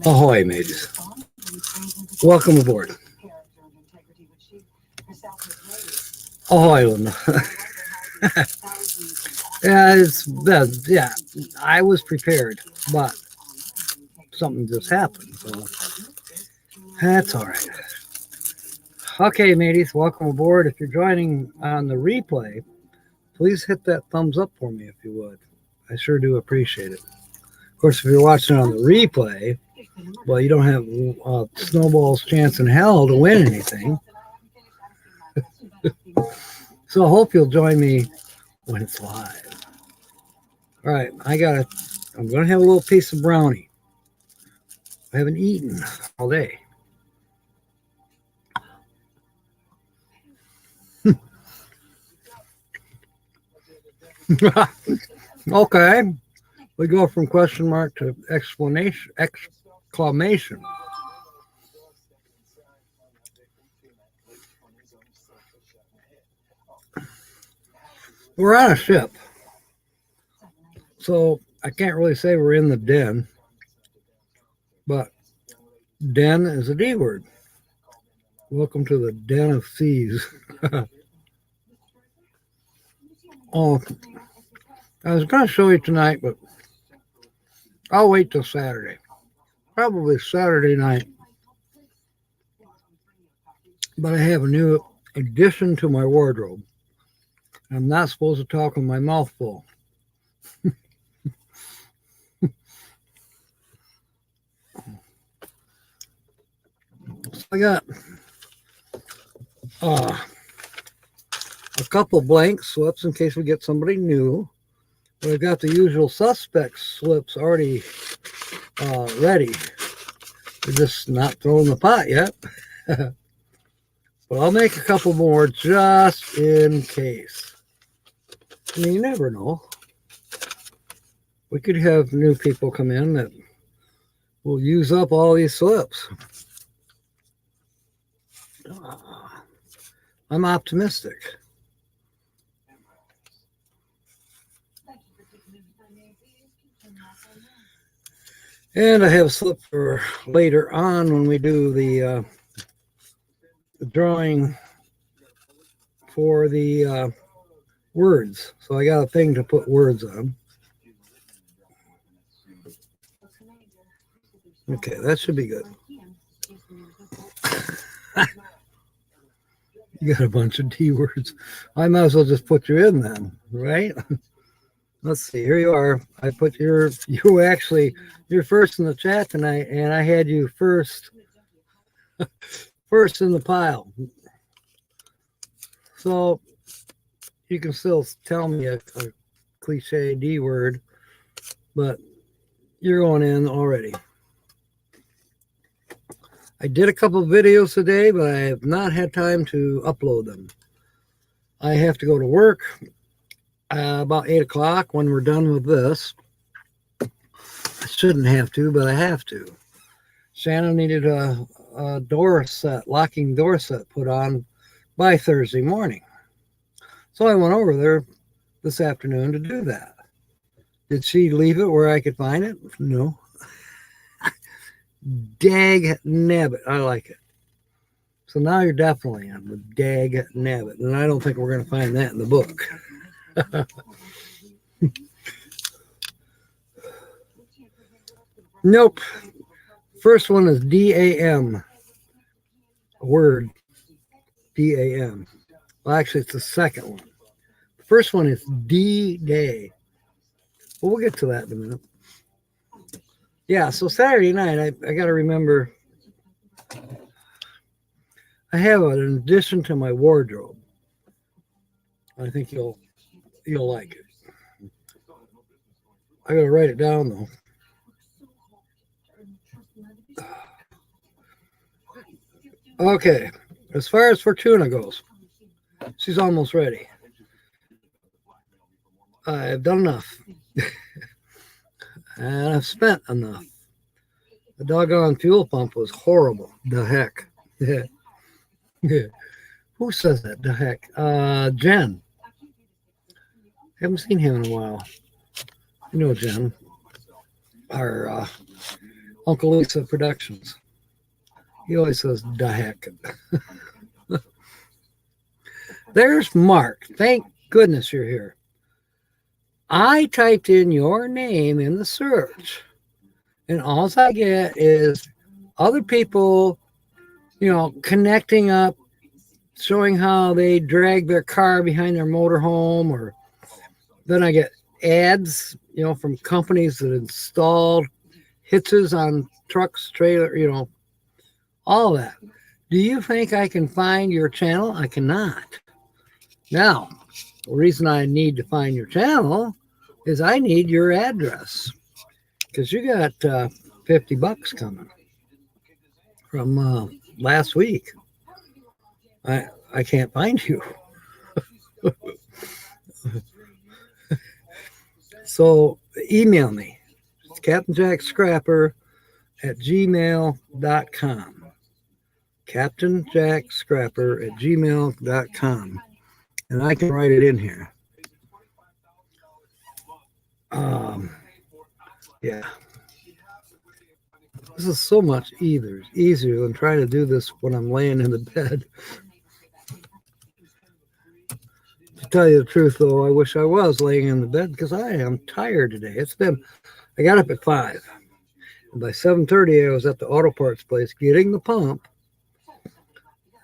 Ahoy, mateys. Welcome aboard. Ahoy, Linda. Yeah, I was prepared, but something just happened, so that's all right. Okay, mateys, welcome aboard. If you're joining on the replay, please hit that thumbs up for me if you would. I sure do appreciate it. Of course, if you're watching on the replay, well, you don't have snowball's chance in hell to win anything. So I hope you'll join me when it's live. All right, I'm going to have a little piece of brownie. I haven't eaten all day. Okay, we go from question mark to exclamation. We're on a ship, so I can't really say we're in the den, but den is a D word. Welcome to the den of thieves. Oh, I was going to show you tonight, but I'll wait till Saturday. Probably Saturday night. But I have a new addition to my wardrobe. I'm not supposed to talk with my mouth full. So I got a couple blank slips in case we get somebody new. But I've got the usual suspect slips already ready. They're just not throwing the pot yet. But I'll make a couple more just in case. I mean, you never know. We could have new people come in that will use up all these slips. I'm optimistic. And I have a slip for later on when we do the drawing for the words. So I got a thing to put words on. Okay, that should be good. You got a bunch of D words. I might as well just put you in then, right? Let's see. Here you are. I put you're first in the chat tonight, and I had you first in the pile. So you can still tell me a cliche D word, but you're going in already. I did a couple of videos today, but I have not had time to upload them. I have to go to work about 8 o'clock when we're done with this. I shouldn't have to, but I have to. Shannon needed a locking door set put on by Thursday morning. So I went over there this afternoon to do that. Did she leave it where I could find it? No. Dag nabbit. I like it. So now you're definitely on the dag nabbit. And I don't think we're going to find that in the book. Nope. First one is D-A-M. A word. D-A-M. Well, actually, it's the second one. The first one is D-Day. Well, we'll get to that in a minute. Yeah, so Saturday night, I got to remember, I have an addition to my wardrobe. I think you'll like it. I got to write it down, though. Okay, as far as Fortuna goes, she's almost ready. I've done enough. And I've spent enough. The doggone fuel pump was horrible. The heck. Yeah. Who says that? The heck? Jen. Haven't seen him in a while. You know Jen, our Uncle Lisa Productions. He always says the heck. There's Mark. Thank goodness you're here. I typed in your name in the search, and all I get is other people, connecting up, showing how they drag their car behind their motorhome, or then I get ads, from companies that installed hitches on trucks, trailer, all that. Do you think I can find your channel? I cannot. Now, the reason I need to find your channel is I need your address, because you got $50 coming from last week. I can't find you. So email me. It's CaptainJackScrapper@gmail.com. CaptainJackScrapper@gmail.com. And I can write it in here. Yeah. This is so much easier than trying to do this when I'm laying in the bed. To tell you the truth, though, I wish I was laying in the bed, because I am tired today. I got up at 5. And by 7:30, I was at the auto parts place getting the pump,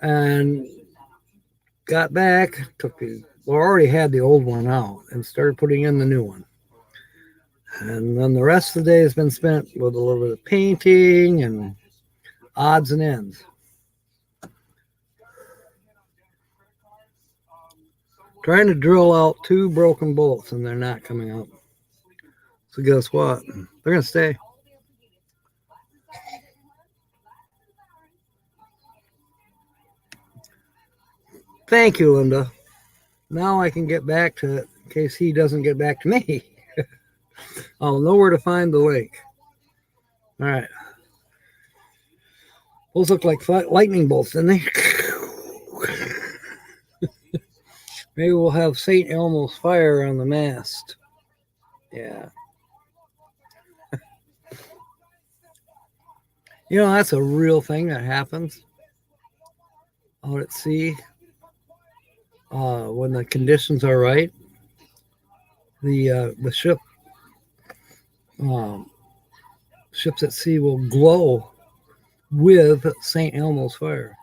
and got back, already had the old one out and started putting in the new one. And then the rest of the day has been spent with a little bit of painting and odds and ends. Trying to drill out 2 broken bolts, and they're not coming out. So guess what? They're going to stay. Thank you, Linda. Now I can get back to it in case he doesn't get back to me. I'll know where to find the lake. All right. Those look like lightning bolts, didn't they? Maybe we'll have St. Elmo's fire on the mast. Yeah. That's a real thing that happens out at sea. When the conditions are right, the ship ships at sea will glow with St. Elmo's fire.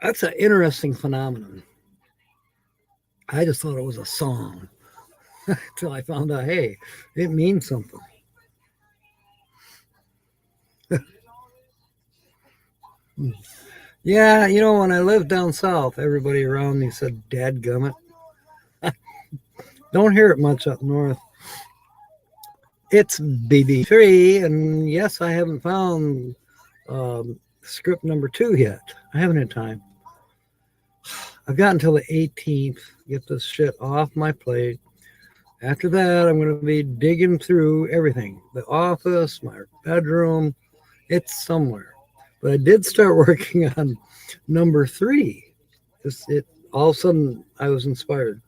That's an interesting phenomenon. I just thought it was a song until I found out, hey, it means something. Yeah, when I lived down south, everybody around me said, "Dadgummit." Don't hear it much up north. It's BB3, and yes, I haven't found script number 2 yet. I haven't had time. I've got until the 18th to get this shit off my plate. After that, I'm going to be digging through everything. The office, my bedroom, it's somewhere. But I did start working on number 3. All of a sudden, I was inspired.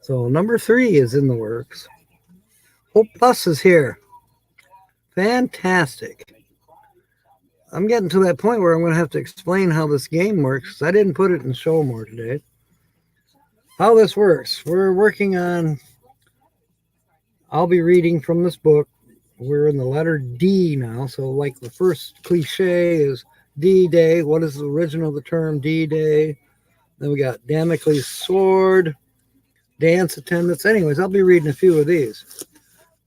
So number 3 is in the works. Hope Plus is here. Fantastic. I'm getting to that point where I'm going to have to explain how this game works. I didn't put it in show more today. How this works. We're working on... I'll be reading from this book. We're in the letter D now. So like the first cliche is D-Day. What is the origin of the term D-Day? Then we got Damocles' sword, dance attendance. Anyways, I'll be reading a few of these.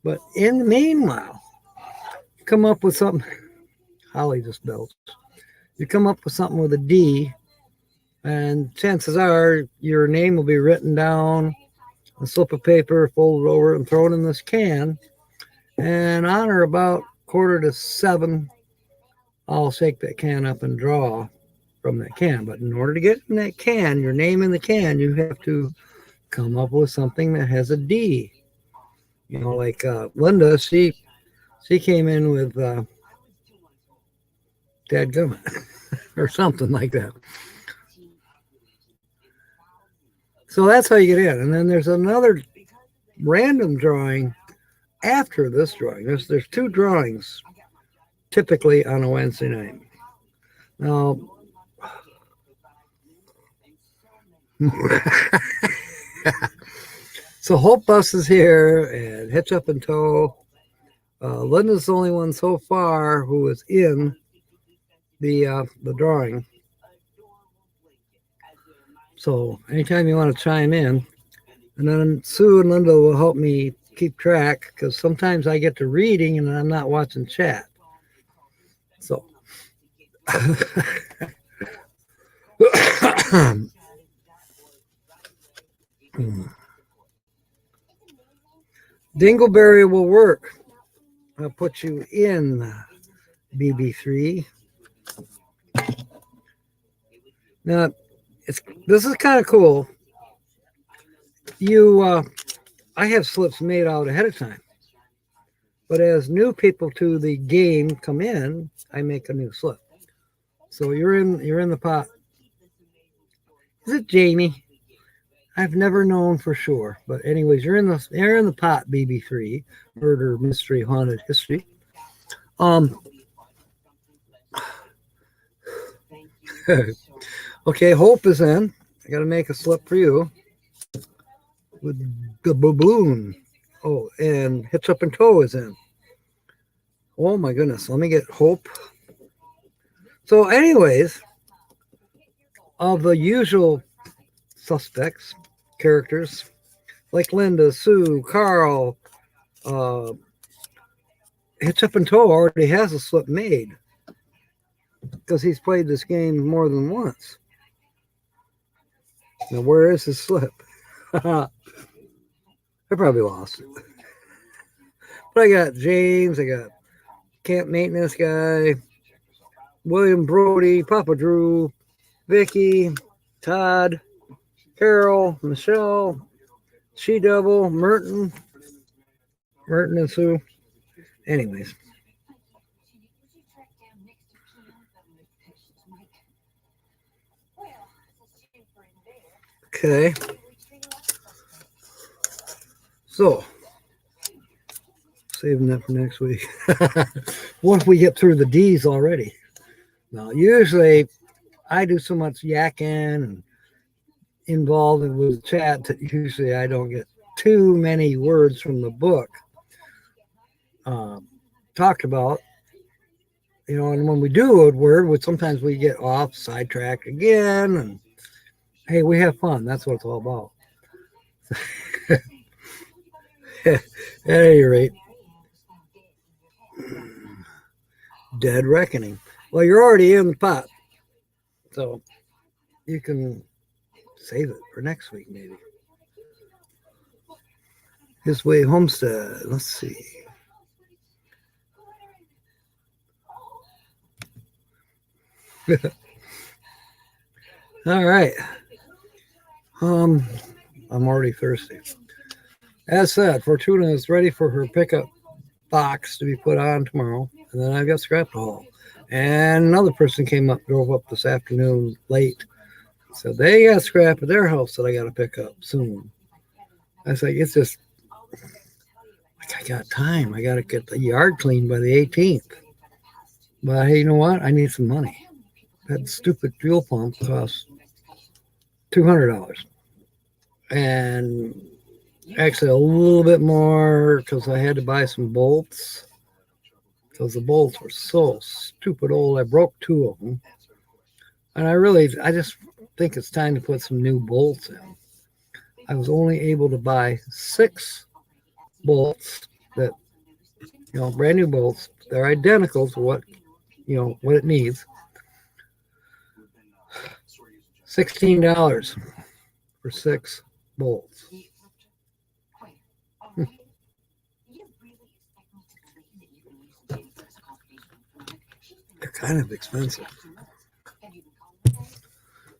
But in the meanwhile, come up with something. Holly just belched. You come up with something with a D, and chances are your name will be written down on a slip of paper, folded over, and thrown in this can. And on or about 6:45, I'll shake that can up and draw from that can. But in order to get in that can, your name in the can, you have to come up with something that has a D. Like Linda, she came in with dadgummit, or something like that. So that's how you get in. And then there's another random drawing after this drawing. There's two drawings typically on a Wednesday night. Now, so Hope Bus is here and Hitch Up in Tow. Linda's the only one so far who is in the drawing. So anytime you want to chime in, and then Sue and Linda will help me keep track because sometimes I get to reading and I'm not watching chat. So Dingleberry will work. I'll put you in BB3. Now, this is kind of cool. I have slips made out ahead of time, but as new people to the game come in, I make a new slip. So you're in the pot. Is it Jamie? I've never known for sure, but anyways, you're in the pot. BB3, murder mystery haunted history. Okay, Hope is in. I got to make a slip for you with the baboon. Oh, and Hitch Up in Tow is in. Oh my goodness, let me get Hope. So anyways, of the usual suspects, characters, like Linda, Sue, Carl, Hitch Up in Tow already has a slip made because he's played this game more than once. Now, where is his slip? I probably lost it. But I got James, I got camp maintenance guy, William Brody, Papa Drew, Vicky, Todd, Carol, Michelle, She-Devil, Merton and Sue. Anyways. Okay. So, saving that for next week. What if we get through the D's already? Now, usually I do so much yakking and involved with chat that usually I don't get too many words from the book talked about. You know, and when we do a word, sometimes we get off, sidetracked again, and hey, we have fun. That's what it's all about. At any rate, Dead Reckoning. Well, you're already in the pot, so you can save it for next week, maybe. His Way Homestead. Let's see. All right. I'm already thirsty. As said, Fortuna is ready for her pickup box to be put on tomorrow, and then I've got scrap to haul. And another person drove up this afternoon late, so they got scrap at their house that I got to pick up soon. I was like, it's just, like, I got time. I got to get the yard cleaned by the 18th. But hey, you know what? I need some money. That stupid fuel pump costs $200, and actually a little bit more because I had to buy some bolts because the bolts were so stupid old. I broke two of them, and I just think it's time to put some new bolts in. I was only able to buy 6 bolts that, brand new bolts. They're identical to what it needs. $16 for 6 bolts. They're kind of expensive,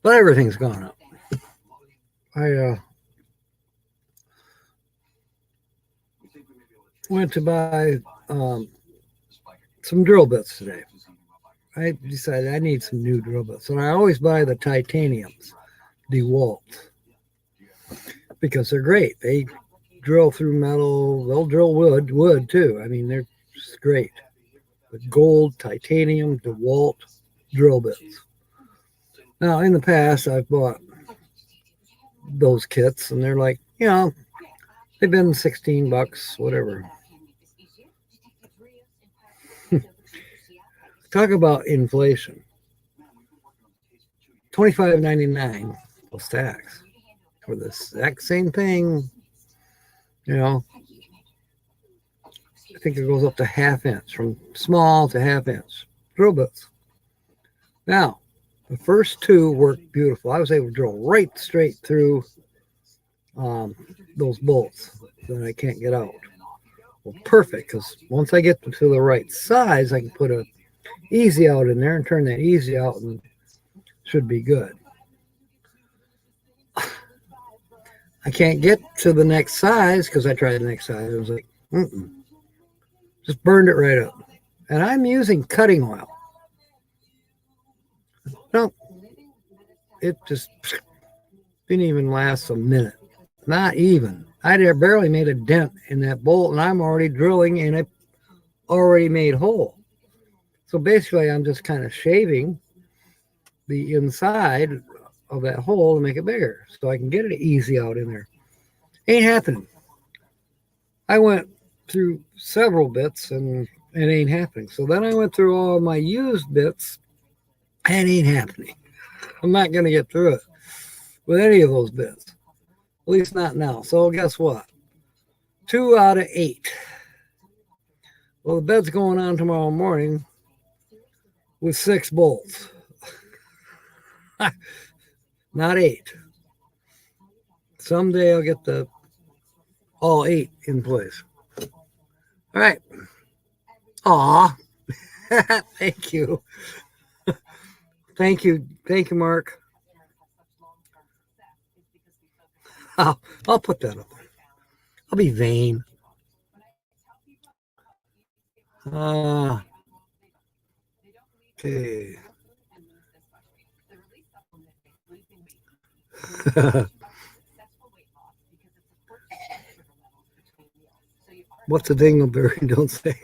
but everything's gone up. I went to buy some drill bits today, I decided I need some new drill bits. And I always buy the titaniums, DeWalt, because they're great. They drill through metal. They'll drill wood too. I mean, they're just great. But gold, titanium, DeWalt drill bits. Now, in the past, I've bought those kits, and they're like, they've been $16, whatever. Talk about inflation. $25.99 plus tax for the exact same thing. I think it goes up to half inch, from small to half inch drill bits. Now, the first two worked beautiful. I was able to drill right straight through those bolts that I can't get out. Well, perfect, because once I get to the right size, I can put a easy out in there and turn that easy out, and should be good. I can't get to the next size because I tried the next size. It was like, just burned it right up. And I'm using cutting oil. No, it just didn't even last a minute. Not even. I barely made a dent in that bolt, and I'm already drilling in a already made hole. So basically, I'm just kind of shaving the inside of that hole to make it bigger so I can get it easy out in there. Ain't happening. I went through several bits, and it ain't happening. So then I went through all my used bits, and it ain't happening. I'm not going to get through it with any of those bits. At least not now. So guess what? 2 out of 8. Well, the bed's going on tomorrow morning with 6 bolts. Not 8. Someday I'll get all 8 in place. All right. Aw. Thank you. Thank you, Mark. I'll put that up. I'll be vain. Okay. What's a dingleberry? Don't say.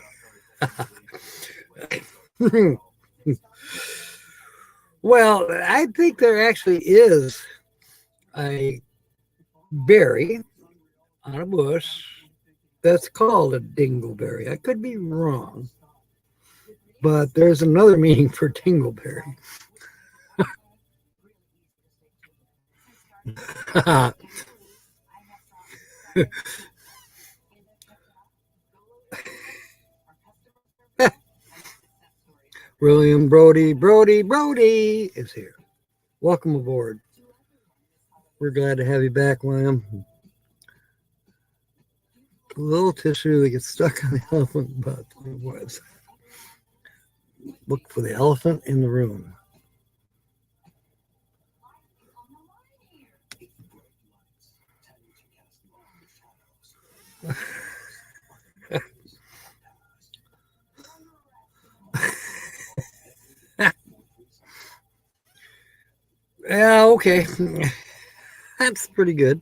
Well, I think there actually is a berry on a bush that's called a dingleberry. I could be wrong, but there's another meaning for dingleberry. William Brody is here. Welcome aboard. We're glad to have you back, William. A little tissue that gets stuck on the elephant butt. Look for the elephant in the room. Yeah, okay. That's pretty good.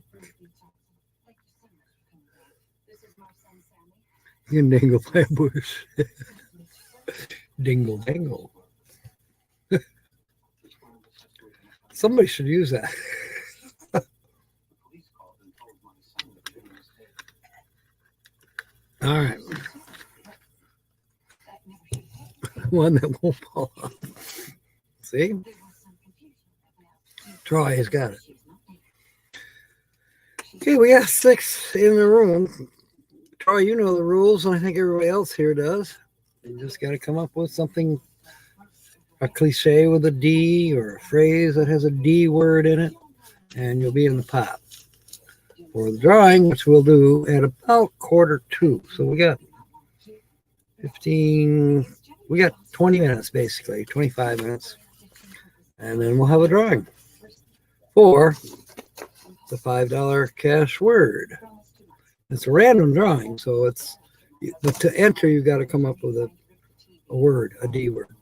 You can dangle by a bush. Dingle dangle. Somebody should use that. All right. One that won't fall off. See? Troy has got it. Okay, we got 6 in the room. Troy, you know the rules, and I think everybody else here does. You just got to come up with something, a cliche with a D or a phrase that has a D word in it, and you'll be in the pot for the drawing, which we'll do at about 1:45. So we got 20 minutes, basically, 25 minutes, and then we'll have a drawing for the $5 cash word. It's a random drawing, so but to enter, you've got to come up with a word, a D word.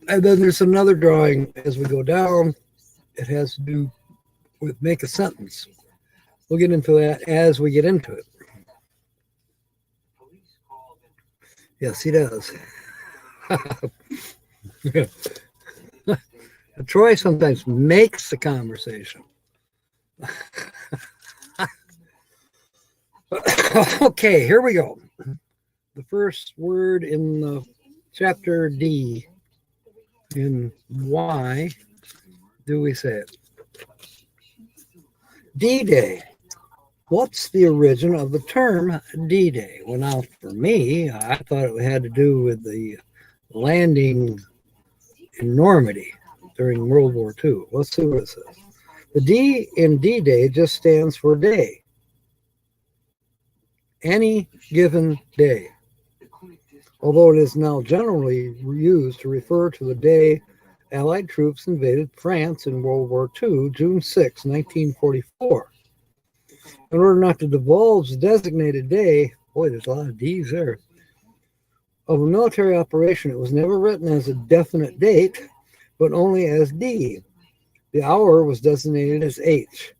And then there's another drawing as we go down. It has to do with make a sentence. We'll get into that as we get into it. Yes, he does. Troy sometimes makes the conversation. Okay, here we go. The first word in the chapter D. In why do we say it? D-Day. What's the origin of the term D-Day? Well, now for me, I thought it had to do with the landing in Normandy during World War II. Let's see what it says. The D in D-Day just stands for day. Any given day. Although it is now generally used to refer to the day Allied troops invaded France in World War II, June 6, 1944. In order not to divulge the designated day, boy, there's a lot of D's there, of a military operation, it was never written as a definite date, but only as D. The hour was designated as H.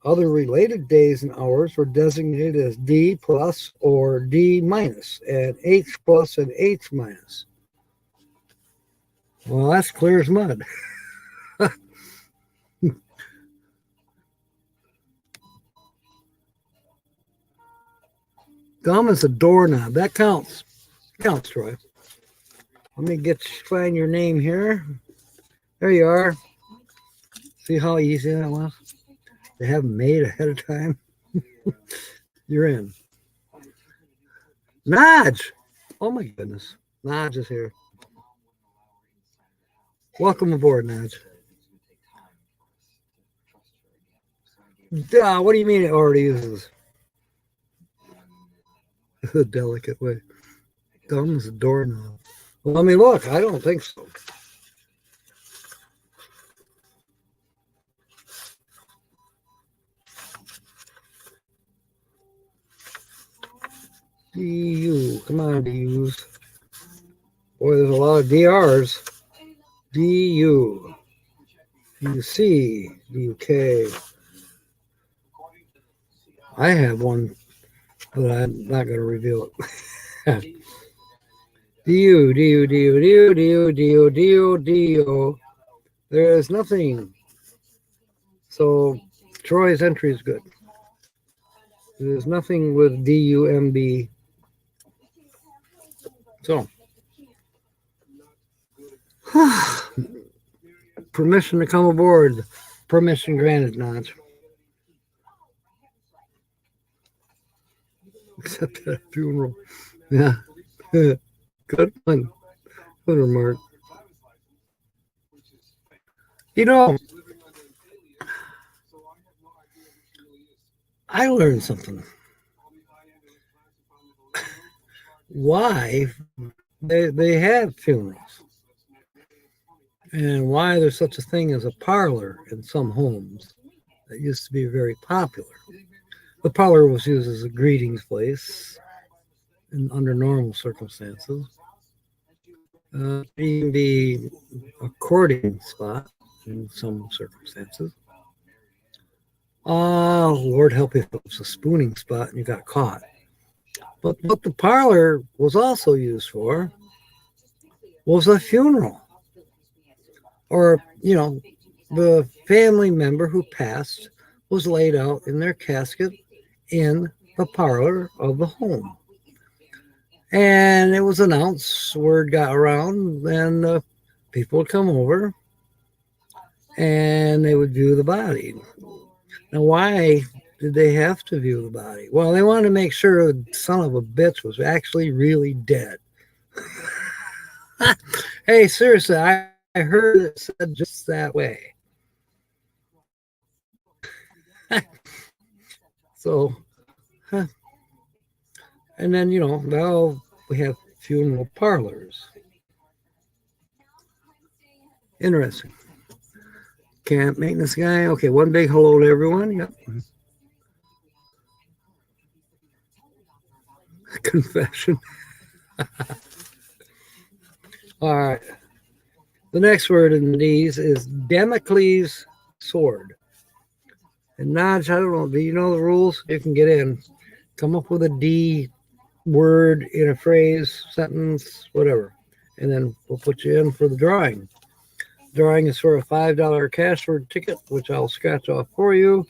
Other related days and hours were designated as D plus or D minus, and H plus and H minus. Well, that's clear as mud. Dumb as a doorknob. That counts. Counts, Troy. Let me find your name here. There you are. See how easy that was? They have them made ahead of time. You're in. Naj! Oh my goodness. Naj is here. Welcome aboard, Naj. What do you mean it already uses? A delicate way. Dumb as a doorknob. Well, let me look. I don't think so. DU. Come on, DUs. Boy, there's a lot of DRs. DU. DUC. DUK. I have one, but I'm not going to reveal it. DU, DU, DU, DU, DU, DU, DU, DU. There is nothing. So Troy's entry is good. There's nothing with DUMB. So, permission to come aboard. Permission granted, Notch. Except at a funeral. Yeah. Good one. Good remark. You know, I learned something. Why they have funerals and why there's such a thing as a parlor in some homes that used to be very popular. The parlor was used as a greetings place under normal circumstances. It can be a courting spot in some circumstances. Lord help you if it was a spooning spot and you got caught. But what the parlor was also used for was a funeral. Or, you know, the family member who passed was laid out in their casket in the parlor of the home. And it was announced, word got around, and people would come over and they would view the body. Now, why did they have to view the body? Well, they wanted to make sure the son of a bitch was actually really dead. Hey, seriously, I heard it said just that way. So, and then, you know, now we have funeral parlors. Interesting. Camp maintenance guy. Okay, one big hello to everyone. Yep. Confession. All right. The next word in these is Damocles sword. And Naj, I don't know, do you know the rules? You can get in. Come up with a D word in a phrase, sentence, whatever. And then we'll put you in for the drawing. Drawing is for a $5 cash word ticket, which I'll scratch off for you.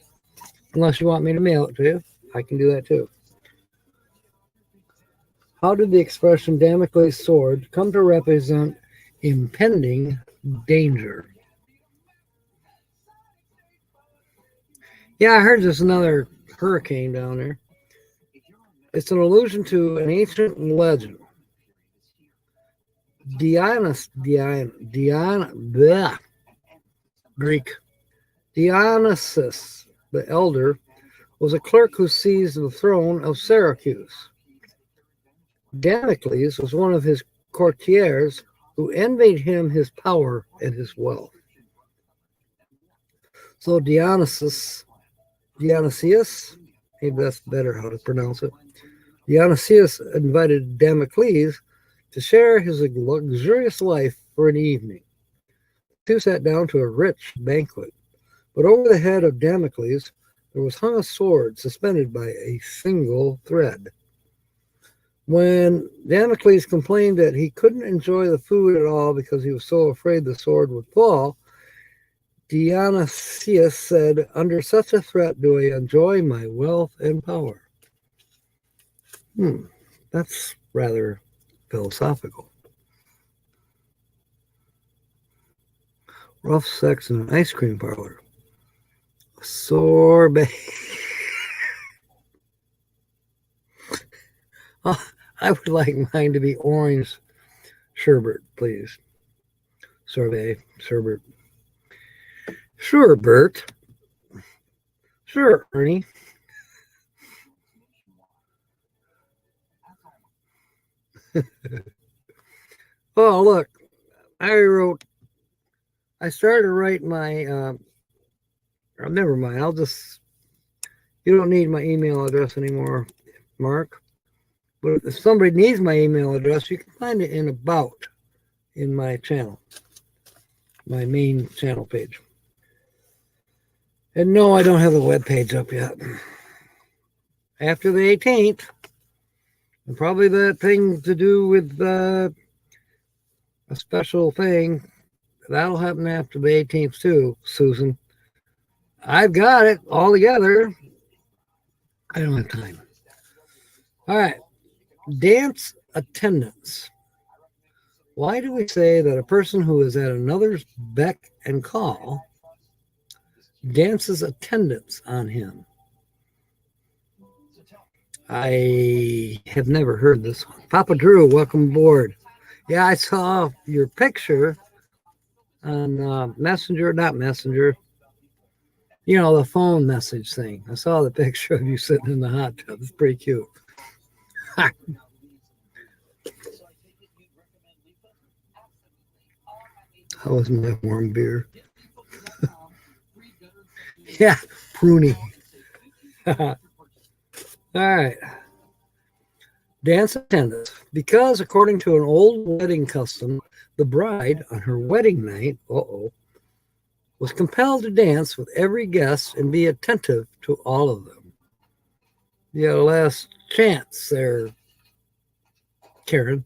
Unless you want me to mail it to you, I can do that too. How did the expression Damocles sword come to represent impending danger? Yeah, I heard there's another hurricane down there. It's an allusion to an ancient legend. Greek. Dionysus the Elder was a clerk who seized the throne of Syracuse. Damocles was one of his courtiers who envied him his power and his wealth. So Dionysius, maybe that's better how to pronounce it. Dionysius invited Damocles to share his luxurious life for an evening. The two sat down to a rich banquet, but over the head of Damocles there was hung a sword suspended by a single thread. When Damocles complained that he couldn't enjoy the food at all because he was so afraid the sword would fall, Dionysius said, "Under such a threat do I enjoy my wealth and power." That's rather philosophical. Rough sex in an ice cream parlor. Sorbet. I would like mine to be orange sherbet, please. Sorbet, sherbet. Sure, Bert. Sure, Ernie. Oh, look. I started to write my, never mind. You don't need my email address anymore, Mark. But if somebody needs my email address, you can find it in About in my channel, my main channel page. And no, I don't have a web page up yet. After the 18th, and probably that thing to do with a special thing, that'll happen after the 18th too, Susan. I've got it all together. I don't have time. All right. Dance attendance. Why do we say that a person who is at another's beck and call dances attendance on him? I have never heard this one. Papa Drew, welcome aboard. Yeah, I saw your picture on Messenger, not Messenger, you know, the phone message thing. I saw the picture of you sitting in the hot tub. It's pretty cute. How was my warm beer? Yeah, pruny. All right. Dance attendance. Because according to an old wedding custom, the bride on her wedding night, was compelled to dance with every guest and be attentive to all of them. You got a last chance there, Karen.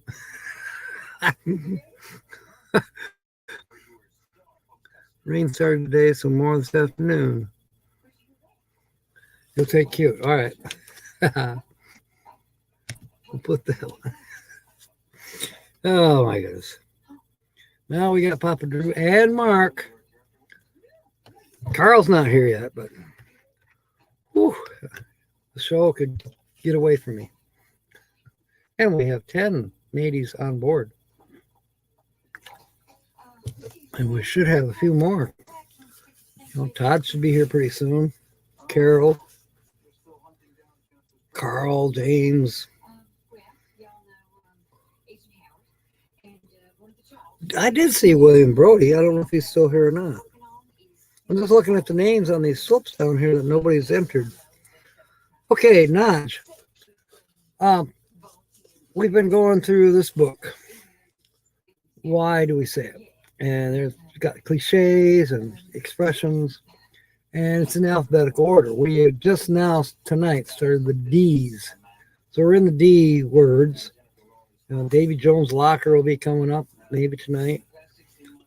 Rain started today, so more this afternoon. You'll take cute. All right. We'll put that one. Oh, my goodness. Now we got Papa Drew and Mark. Carl's not here yet, but whew, the show could get away from me. And we have 10 mateys on board. And we should have a few more. You know, Todd should be here pretty soon. Carol, Carl, James. I did see William Brody. I don't know if he's still here or not. I'm just looking at the names on these slips down here that nobody's entered. Okay, Naj. We've been going through this book. Why do we say it? and there's got cliches and expressions, and it's in alphabetical order. We have just now tonight started the D's, so we're in the D words. Davy Jones' locker will be coming up maybe tonight.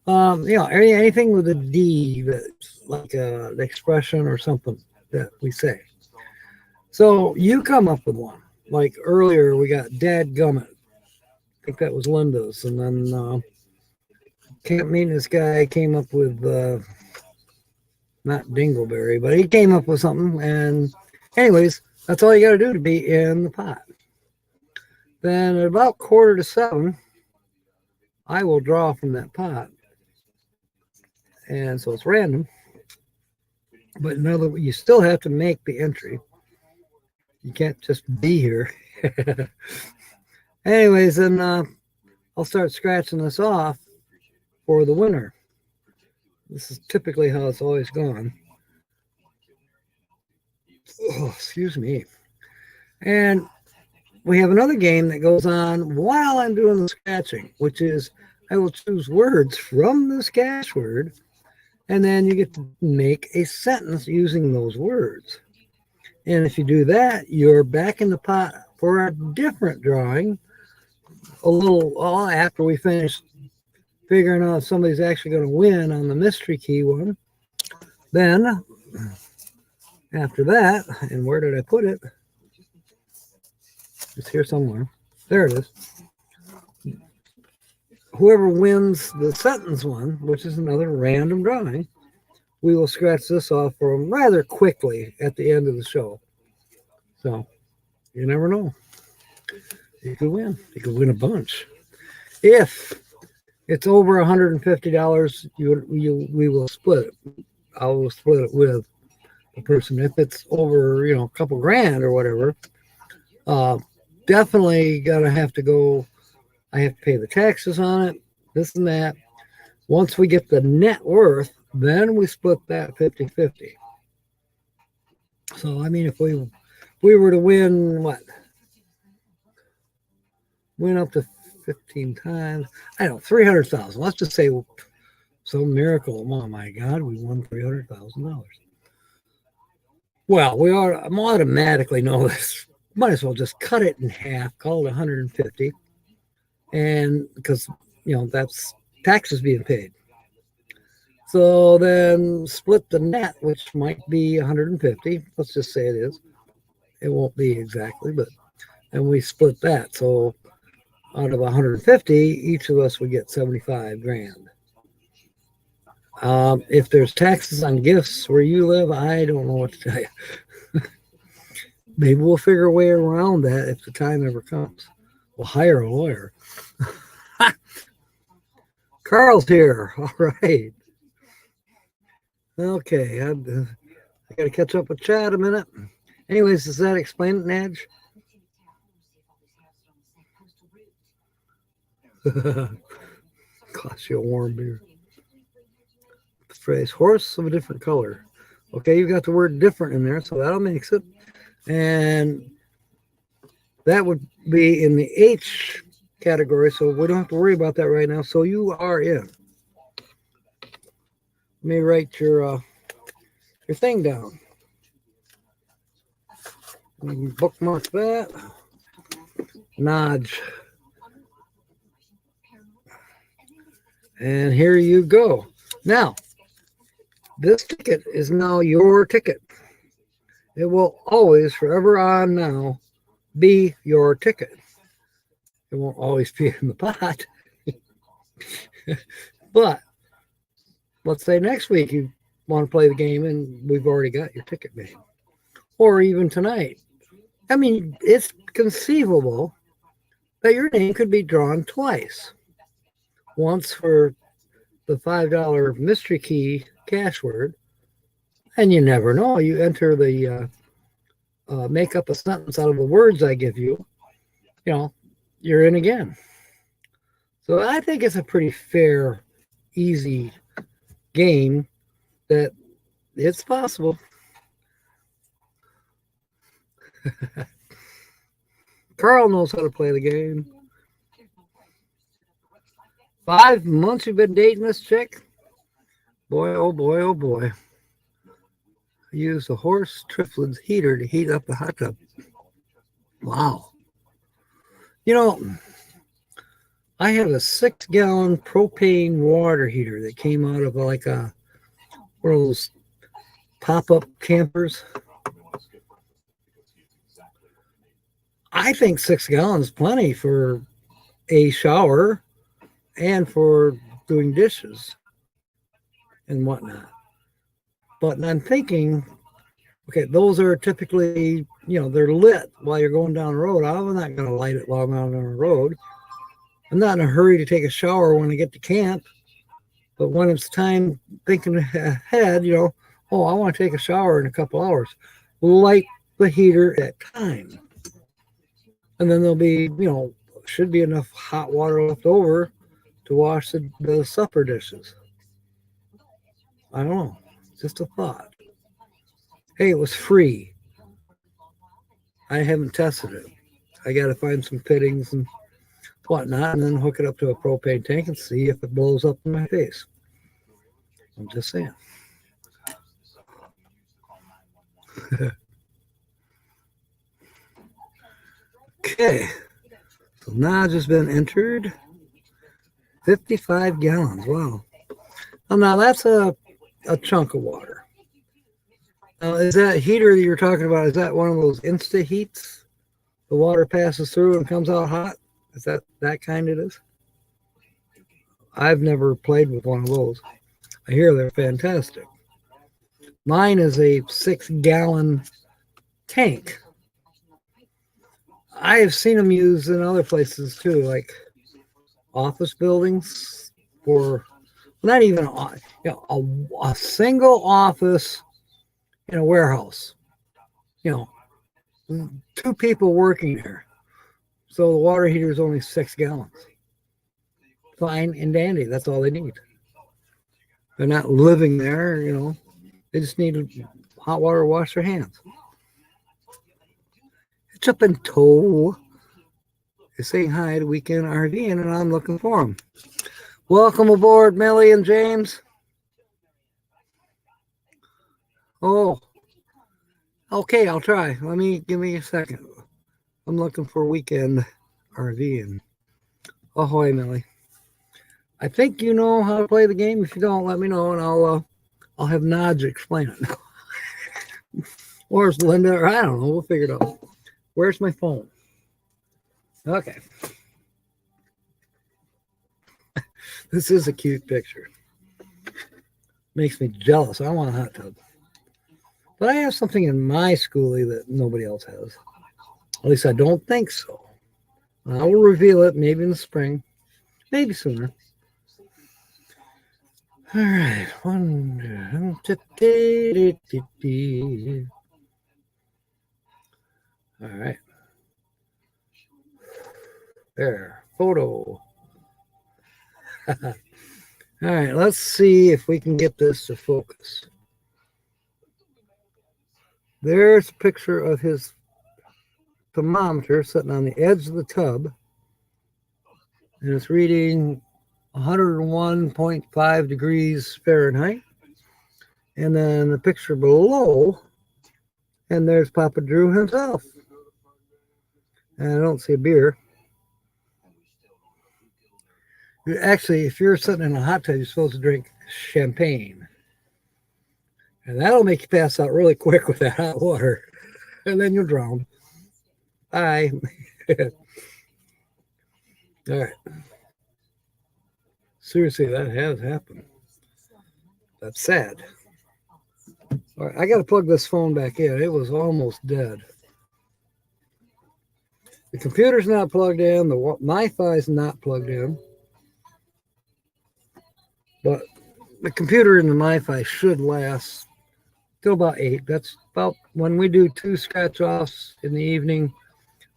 Anything with a D that's like an expression or something that we say. So you come up with one. Like earlier, we got Dad Gummit. I think that was Linda's, and then Camp Maintenance guy came up with not Dingleberry, but he came up with something. And anyways, that's all you got to do to be in the pot. Then at about 6:45, I will draw from that pot, and so it's random. But in other words, you still have to make the entry. You can't just be here. Anyways, then I'll start scratching this off for the winner. This is typically how it's always gone. Oh, excuse me. And we have another game that goes on while I'm doing the scratching, which is I will choose words from the scratch word, and then you get to make a sentence using those words. And if you do that, you're back in the pot for a different drawing a little after we finish figuring out if somebody's actually going to win on the mystery key one. Then, after that, and where did I put it? It's here somewhere. There it is. Whoever wins the sentence one, which is another random drawing, we will scratch this off for them rather quickly at the end of the show. So, you never know. You could win. You could win a bunch. If it's over $150, we will split it. I will split it with the person. If it's over, a couple grand or whatever, definitely gonna have to go. I have to pay the taxes on it, this and that. Once we get the net worth, then we split that 50-50. So I mean, if we were to win win up to 15 times, I don't know, 300,000. Let's just say some miracle. Oh my God, we won $300,000. Well, we automatically know this. Might as well just cut it in half, call it 150, and because that's taxes being paid. So then split the net, which might be 150. Let's just say it is. It won't be exactly, but and we split that. So out of 150, each of us would get 75 grand. If there's taxes on gifts where you live, I don't know what to tell you. Maybe we'll figure a way around that if the time ever comes. We'll hire a lawyer. Carl's here. All right. Okay. I got to catch up with Chad a minute. Anyways, does that explain it, Nadge? Cost you a warm beer. The phrase horse of a different color. Okay, you got the word different in there, so that'll make it. And that would be in the H category, so we don't have to worry about that right now. So you are in. Let me write your thing down. Bookmark that. Nodge. And here you go. Now, this ticket is now your ticket. It will always, forever on now, be your ticket. It won't always be in the pot. But let's say next week you want to play the game and we've already got your ticket made. Or even tonight. I mean, it's conceivable that your name could be drawn twice. Once for the $5 mystery key cash word, and you never know. You enter the make up a sentence out of the words I give you, you're in again. So I think it's a pretty fair, easy game that it's possible. Carl knows how to play the game. 5 months you've been dating this chick? Boy, oh boy, oh boy. I used a horse Triflin's heater to heat up the hot tub. Wow. You know, I have a 6-gallon propane water heater that came out of like one of those pop-up campers. I think 6 gallons is plenty for a shower and for doing dishes and whatnot. But I'm thinking, okay, those are typically, they're lit while you're going down the road. I'm not going to light it while I'm out on the road. I'm not in a hurry to take a shower when I get to camp. But when it's time thinking ahead, oh, I want to take a shower in a couple hours, light the heater at time. And then there'll be, should be enough hot water left over to wash the supper dishes. I don't know. Just a thought. Hey, it was free. I haven't tested it. I got to find some fittings and whatnot and then hook it up to a propane tank and see if it blows up in my face. I'm just saying. Okay. So Naj has been entered. 55 gallons. Wow. Well, now that's a chunk of water. Now, is that heater that you're talking about, is that one of those Insta heats? The water passes through and comes out hot? Is that kind it is? I've never played with one of those. I hear they're fantastic. Mine is a 6-gallon tank. I have seen them used in other places too, like office buildings for not even a single office in a warehouse. 2 people working there. So the water heater is only 6 gallons. Fine and dandy. That's all they need. They're not living there, They just need hot water to wash their hands. It's up in tow. They're saying hi to Weekend RV, and I'm looking for them. Welcome aboard, Millie and James. Oh, okay, I'll try. Give me a second. I'm looking for Weekend RV, and ahoy, Millie. I think you know how to play the game. If you don't, let me know, and I'll have Naj explain it. Or it's Linda, or I don't know. We'll figure it out. Where's my phone? Okay. This is a cute picture. Makes me jealous. I want a hot tub. But I have something in my schoolie that nobody else has. At least I don't think so. I will reveal it maybe in the spring. Maybe sooner. All right. All right. There. Photo. All right. Let's see if we can get this to focus. There's a picture of his thermometer sitting on the edge of the tub. And it's reading 101.5 degrees Fahrenheit. And then the picture below, and there's Papa Drew himself. And I don't see a beer. Actually, if you're sitting in a hot tub, you're supposed to drink champagne. And that'll make you pass out really quick with that hot water. And then you'll drown. Bye. All right. Seriously, that has happened. That's sad. All right, I got to plug this phone back in. It was almost dead. The computer's not plugged in. The Wi-Fi is not plugged in. But the computer and the Wi-Fi should last till about 8. That's about when we do 2 scratch-offs in the evening.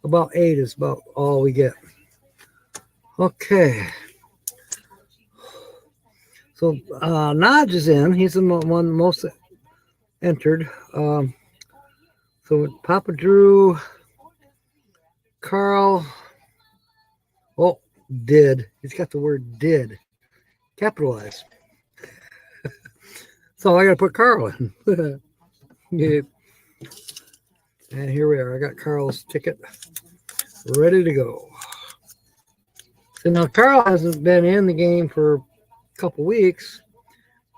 About 8 is about all we get. Okay. So Naj is in. He's the one most entered. So Papa Drew, Carl. Oh, did. He's got the word did. Capitalize. So I got to put Carl in. Yeah. And here we are. I got Carl's ticket ready to go. So now Carl hasn't been in the game for a couple weeks,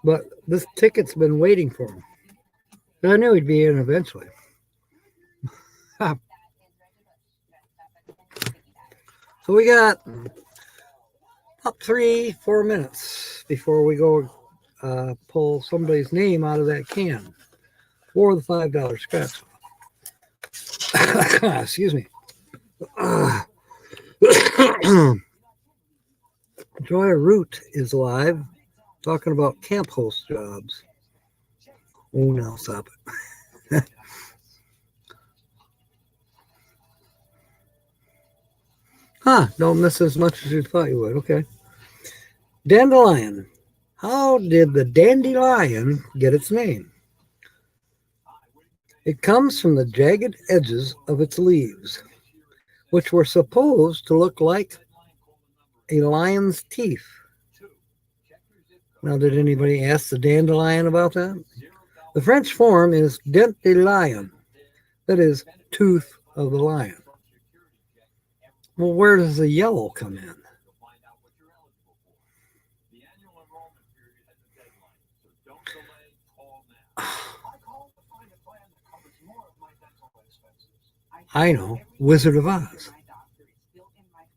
but this ticket's been waiting for him. I knew he'd be in eventually. So we got about 3-4 minutes before we go pull somebody's name out of that can for the $5 scratch. Excuse me. Joy Root is live talking about camp host jobs. Oh, now stop it. Don't miss as much as you thought you would. Okay. Dandelion. How did the dandelion get its name? It comes from the jagged edges of its leaves, which were supposed to look like a lion's teeth. Now, did anybody ask the dandelion about that? The French form is dent de lion, that is, tooth of the lion. Well, where does the yellow come in? I know, Wizard of Oz.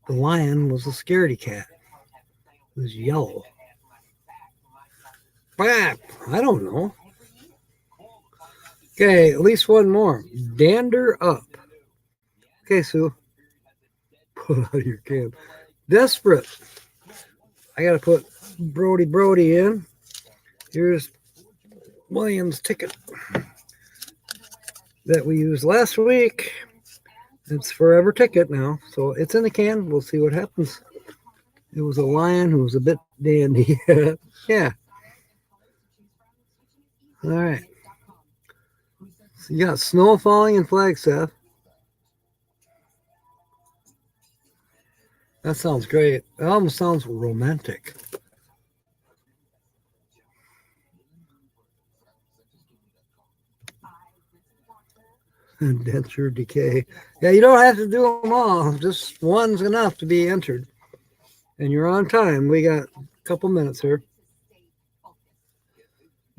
The lion was a scaredy cat. It was yellow. I don't know. Okay, at least one more. Dander up. Okay, Sue. Pull out your can. Desperate. I got to put Brody in. Here's William's ticket that we used last week. It's forever ticket now, so it's in the can. We'll see what happens. It was a lion who was a bit dandy. Yeah. All right. So you got snow falling in Flagstaff. That sounds great. It almost sounds romantic. Denture decay. Yeah, you don't have to do them all. Just one's enough to be entered. And you're on time. We got a couple minutes here.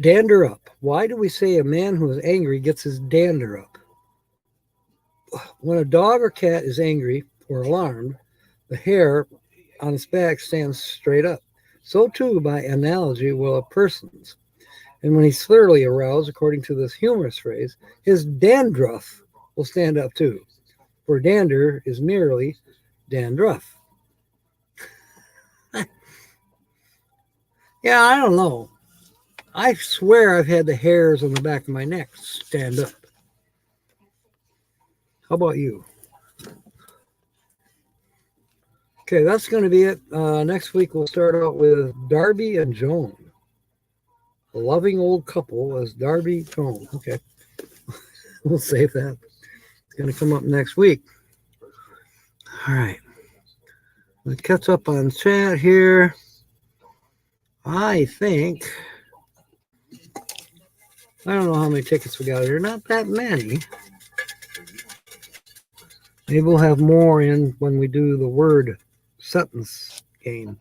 Dander up. Why do we say a man who is angry gets his dander up? When a dog or cat is angry or alarmed, the hair on its back stands straight up. So too, by analogy, will a person's. And when he's thoroughly aroused, according to this humorous phrase, his dandruff will stand up too. For dander is merely dandruff. Yeah, I don't know. I swear I've had the hairs on the back of my neck stand up. How about you? Okay, that's going to be it. Next week we'll start out with Darby and Joan. A loving old couple as Darby Joan. Okay. We'll save that. It's going to come up next week. All right. Let's catch up on chat here. I think, I don't know how many tickets we got here. Not that many. Maybe we'll have more in when we do the word sentence game.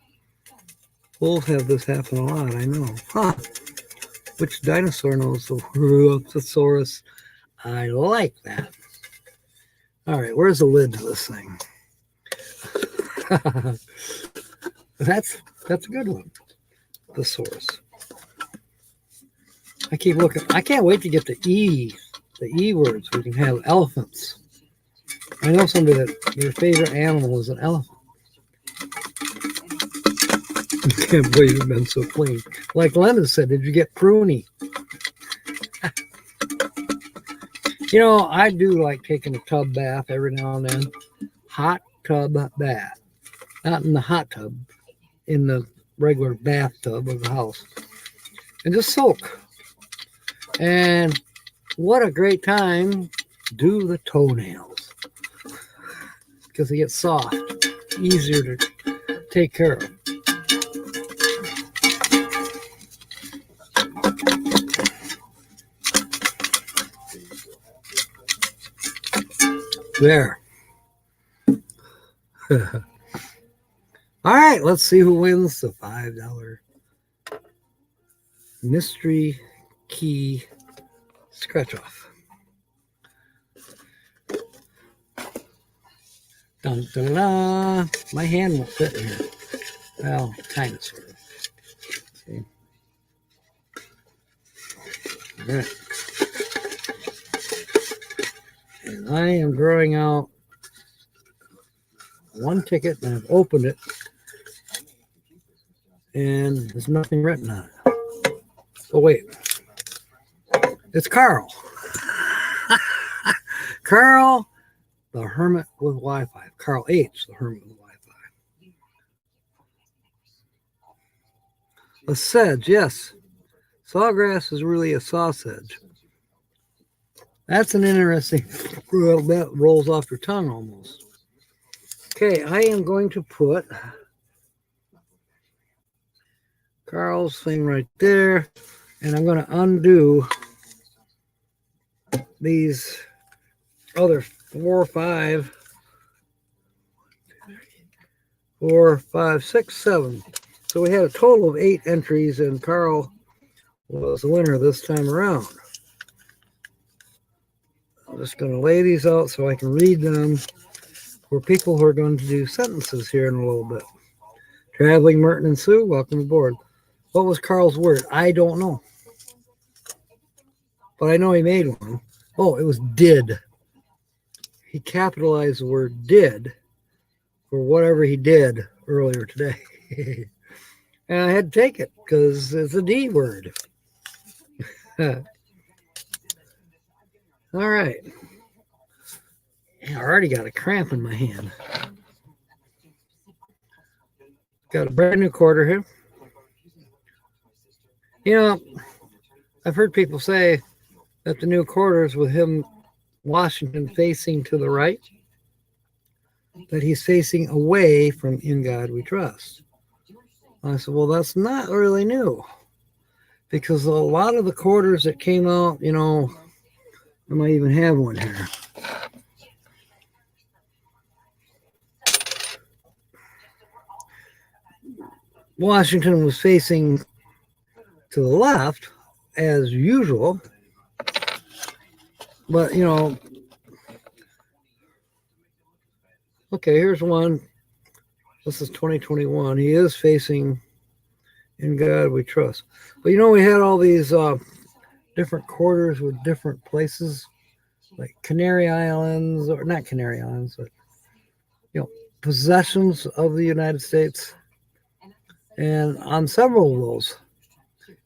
We'll have this happen a lot, I know. Which dinosaur knows the word thesaurus? I like that. All right, where's the lid to this thing? That's a good one. Thesaurus. I keep looking. I can't wait to get the E words. We can have elephants. I know somebody that their favorite animal is an elephant. I can't believe you've been so clean. Like Lennon said, did you get pruny? You know, I do like taking a tub bath every now and then. Hot tub bath. Not in the hot tub, in the regular bathtub of the house. And just soak. And what a great time to do the toenails. Because they get soft. Easier to take care of. There. All right, let's see who wins the $5 mystery key scratch off. Dun, dun, dun. My hand won't fit in here. Well, kind of, sort of. See? All right. And I am drawing out one ticket, and I've opened it, and there's nothing written on it. Oh, wait. It's Carl. Carl, the hermit with Wi-Fi. Carl H., the hermit with Wi-Fi. A sedge, yes. Sawgrass is really a sausage. That's an interesting, that rolls off your tongue almost. Okay, I am going to put Carl's thing right there, and I'm going to undo these other 4, 5, 6, 7. So we had a total of 8 entries, and Carl was the winner this time around. I'm just going to lay these out so I can read them for people who are going to do sentences here in a little bit. Traveling Merton and Sue, welcome aboard. What was Carl's word? I don't know. But I know he made one. Oh, it was did. He capitalized the word did for whatever he did earlier today. And I had to take it because it's a D word. All right. I already got a cramp in my hand. Got a brand new quarter here. You know, I've heard people say that the new quarters with him, Washington, facing to the right, that he's facing away from In God We Trust. I said, well, that's not really new, because a lot of the quarters that came out, you know, I might even have one here. Washington was facing to the left, as usual, but, you know, okay, here's one. This is 2021. He is facing In God We Trust. But, you know, we had all these different quarters with different places, like Canary Islands, or not Canary Islands, but, you know, possessions of the United States. And on several of those,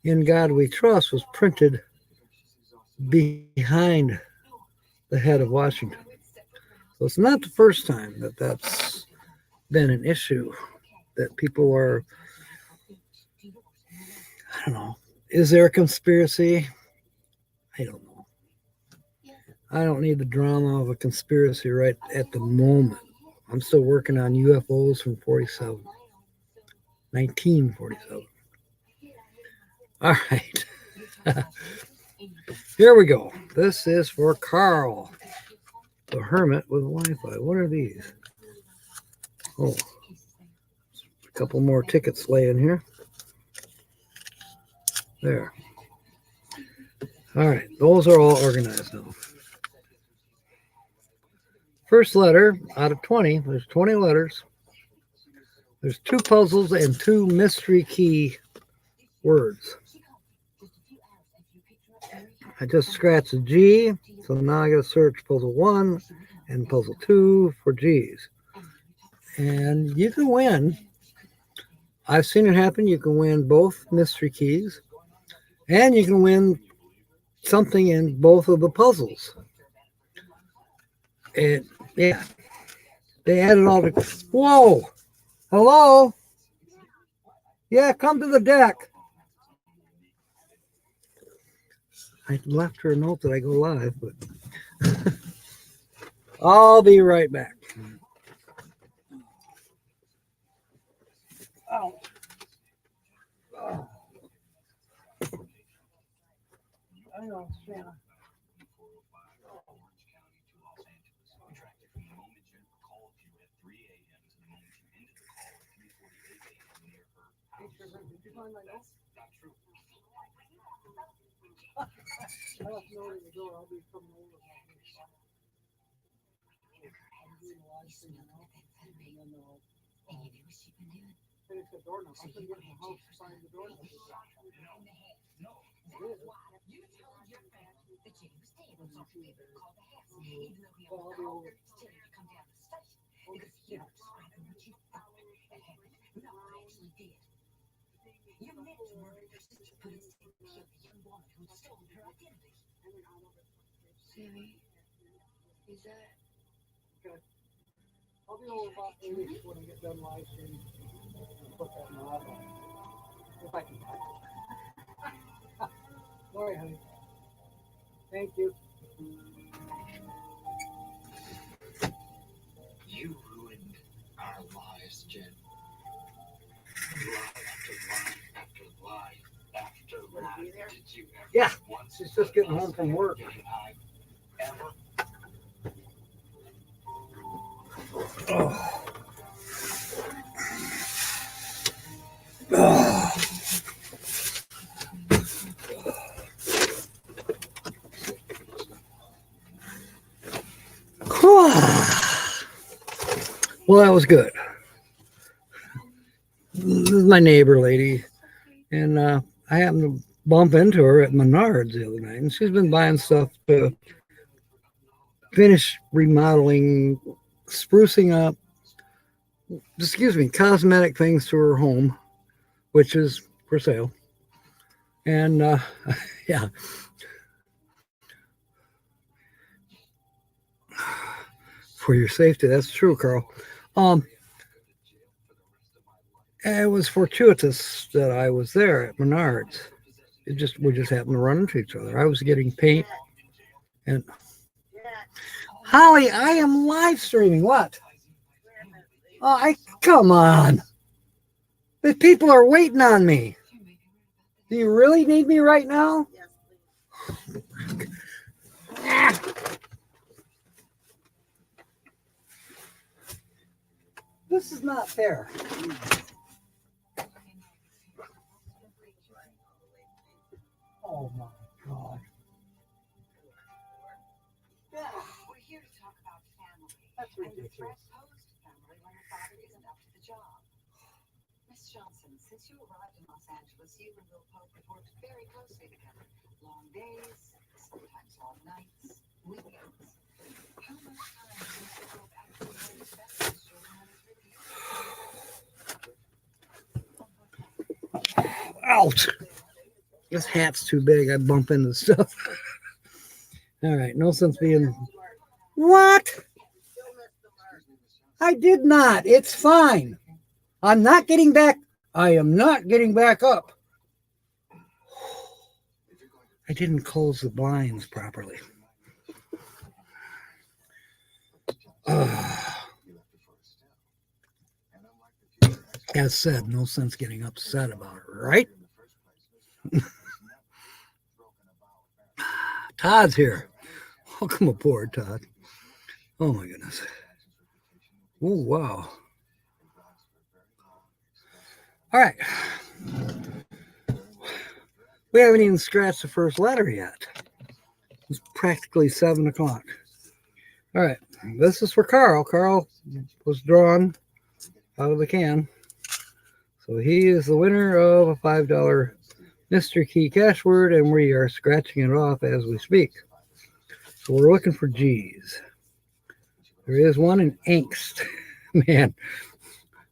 In God We Trust was printed behind the head of Washington. So it's not the first time that that's been an issue, that people are, I don't know, is there a conspiracy? I don't know. I don't need the drama of a conspiracy right at the moment. I'm still working on UFOs from 1947. All right. Here we go. This is for Carl, the hermit with Wi-Fi. What are these? Oh, a couple more tickets laying here. There. All right. Those are all organized now. First letter out of 20. There's 20 letters. There's 2 puzzles and 2 mystery key words. I just scratched a G, so now I got to search puzzle 1 and puzzle 2 for G's. And you can win. I've seen it happen. You can win both mystery keys, and you can win something in both of the puzzles. And yeah, they added all the. Whoa! Hello? Yeah, come to the deck. I left her a note that I go live, but I'll be right back. Oh. Oh. I know, Shanna. I'll be over about 8 when I get done live streaming. Put that knob on. If I can. All right, honey. Thank you. You ruined our lives, Jen. Lie after lie after lie after lie. Did you ever? Yeah, once she's just getting home from work. Ever? Oh. Oh. Well, that was good. This is my neighbor lady, and I happened to bump into her at Menards the other night, and she's been buying stuff to finish remodeling, sprucing up, cosmetic things to her home, which is for sale. And yeah. For your safety, that's true, Carl. It was fortuitous that I was there at Menards. We just happened to run into each other. I was getting paint, and Holly, I am live streaming. What? Oh, come on. The people are waiting on me. Do you really need me right now? Yes, please. This is not fair. Oh my God. Yeah. We're here to talk about family. That's ridiculous. And the threat posed to family when the father isn't up to the job. Miss Johnson, since you arrived in Los Angeles, you and Will Pope have worked very closely together. Long days, sometimes long nights, weekends. How much time do you think Pope actually spent with his children when he's with you? Ouch. This hat's too big. I bump into stuff. All right. No sense being. What? I did not. It's fine. I'm not getting back. I am not getting back up. I didn't close the blinds properly. As said, no sense getting upset about it, right? Todd's here. Welcome aboard, Todd. Oh my goodness. Oh, wow. All right. We haven't even scratched the first letter yet. It's practically 7 o'clock. All right. This is for Carl. Carl was drawn out of the can. So he is the winner of a $5 Mr. Key cash word, and we are scratching it off as we speak. So we're looking for G's. There is one in angst. Man,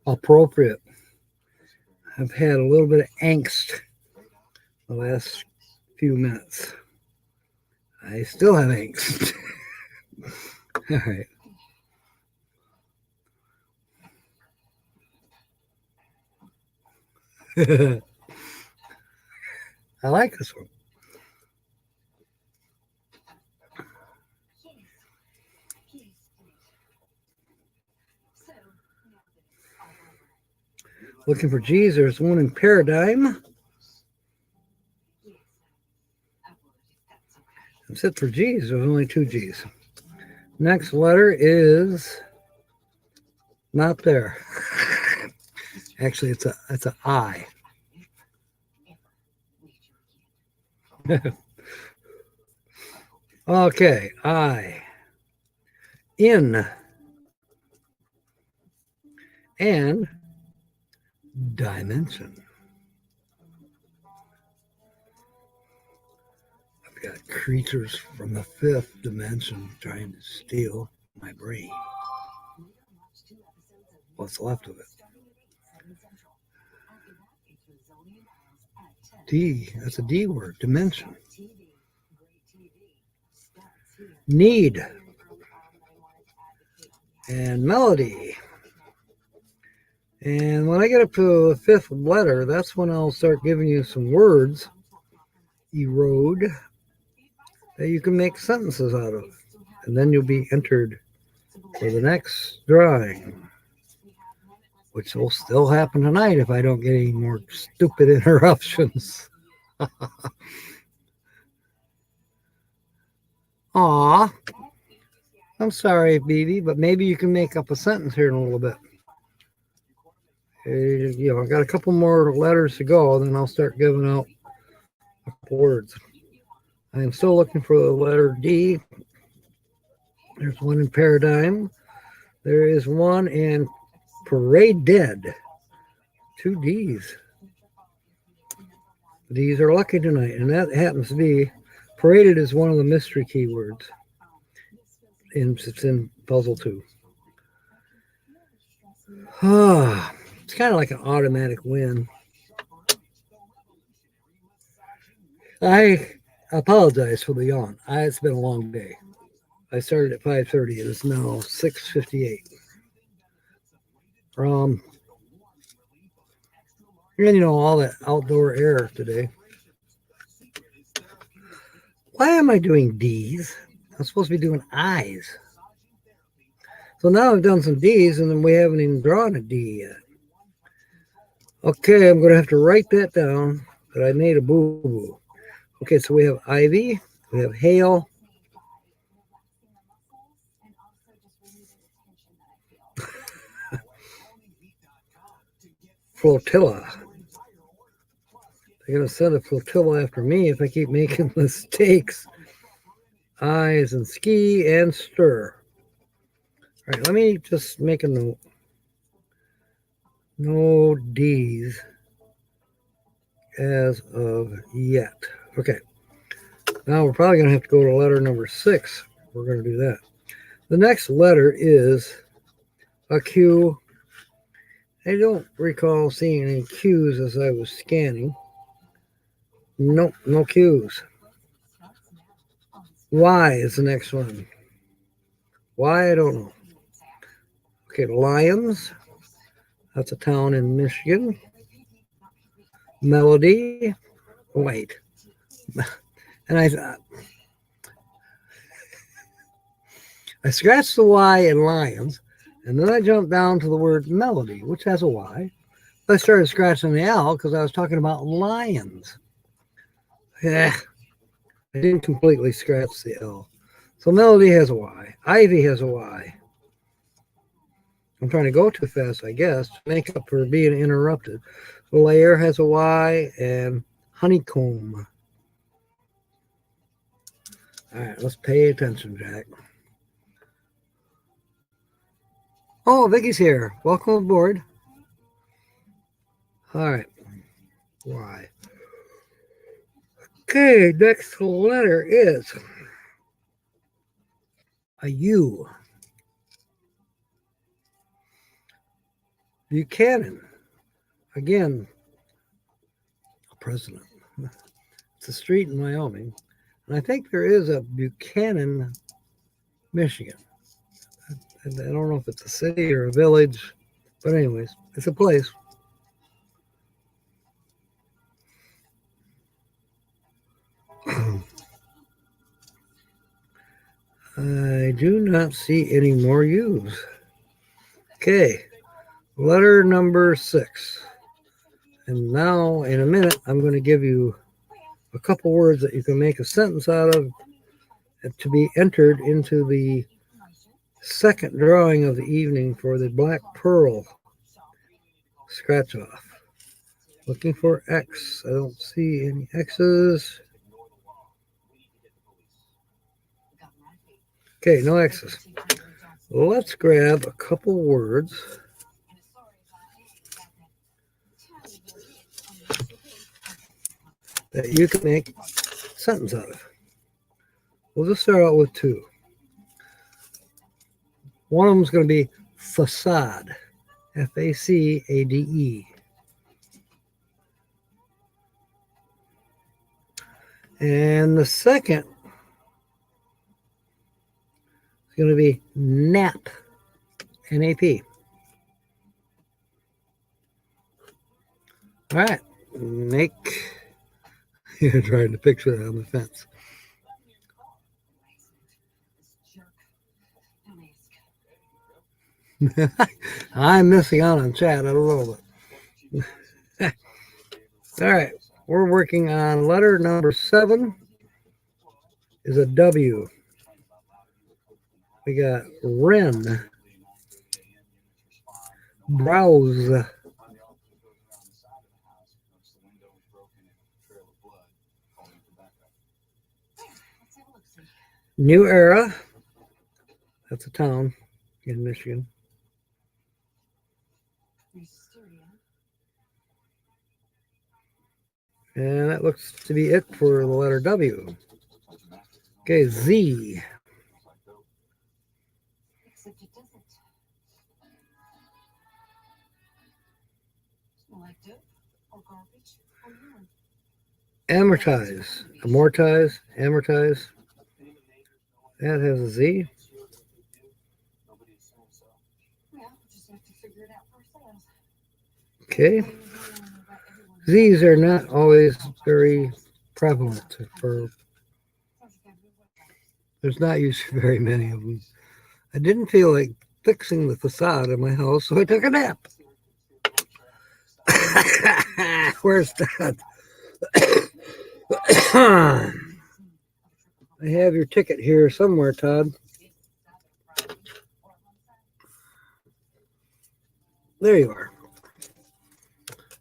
appropriate. I've had a little bit of angst the last few minutes. I still have angst. All right. I like this one. Looking for G's. There's one in Paradigm. That's it for G's. There's only 2 G's. Next letter is not there. Actually, it's a I. Okay, in, and dimension. I've got creatures from the fifth dimension trying to steal my brain. What's left of it? D, that's a D word, dimension. Need and melody. And when I get up to the fifth letter, that's when I'll start giving you some words, erode, that you can make sentences out of. And then you'll be entered for the next drawing, which will still happen tonight if I don't get any more stupid interruptions. Aw, I'm sorry, BB, but maybe you can make up a sentence here in a little bit. I've got a couple more letters to go, then I'll start giving out a couple words. I am still looking for the letter D. There's one in paradigm. There is one in parade dead. 2 D's. These are lucky tonight, and that happens to be paraded is one of the mystery keywords. It's in puzzle 2. It's kind of like an automatic win. I apologize for the yawn. It's been a long day. I started at 5:30. It is now 6:58. And all that outdoor air today. Why am I doing D's? I'm supposed to be doing I's. So now I've done some D's, and then we haven't even drawn a D yet. Okay, I'm going to have to write that down, but I made a boo-boo. Okay, so we have ivy, we have hail. Flotilla. They're going to send a flotilla after me if I keep making mistakes. Eyes and ski and stir. All right, let me just make a note. No D's as of yet. Okay. Now we're probably going to have to go to letter number 6. We're going to do that. The next letter is a Q. I don't recall seeing any Q's as I was scanning. Nope, no Q's. Y is the next one. Why, I don't know. Okay, Lions. That's a town in Michigan. Melody. Wait. And I scratched the Y in Lions, and then I jumped down to the word melody, which has a Y. I started scratching the L because I was talking about lions. Yeah, I didn't completely scratch the L. So melody has a Y. Ivy has a Y. I'm trying to go too fast, I guess, to make up for being interrupted. Layer has a Y, and honeycomb. All right, let's pay attention, Jack. Oh, Vicky's here. Welcome aboard. All right. Y. Okay, next letter is a U. Buchanan. Again, a president. It's a street in Wyoming. And I think there is a Buchanan, Michigan. I don't know if it's a city or a village, but anyways, it's a place. I do not see any more U's. Okay, letter number 6. And now, in a minute, I'm going to give you a couple words that you can make a sentence out of to be entered into the second drawing of the evening for the Black Pearl scratch off. Looking for X. I don't see any X's. Okay, no X's. Let's grab a couple words that you can make a sentence out of. We'll just start out with two. One of them is going to be facade. F-A-C-A-D-E. And the second is going to be nap. N-A-P. All right. You're trying to picture that on the fence. I'm missing out on chat a little bit. All right. We're working on letter number 7 is a W. We got Ren. Browse. New Era. That's a town in Michigan. And that looks to be it for the letter W. Okay, Z. Except it doesn't. Smell like dope or garbage or urine. Amortize. Amortize. Amortize. That has a Z. Well, we'll just have to figure it out for ourselves. Okay. These are not always very prevalent. There's not usually very many of them. I didn't feel like fixing the facade of my house, so I took a nap. Where's Todd? I have your ticket here somewhere, Todd. There you are.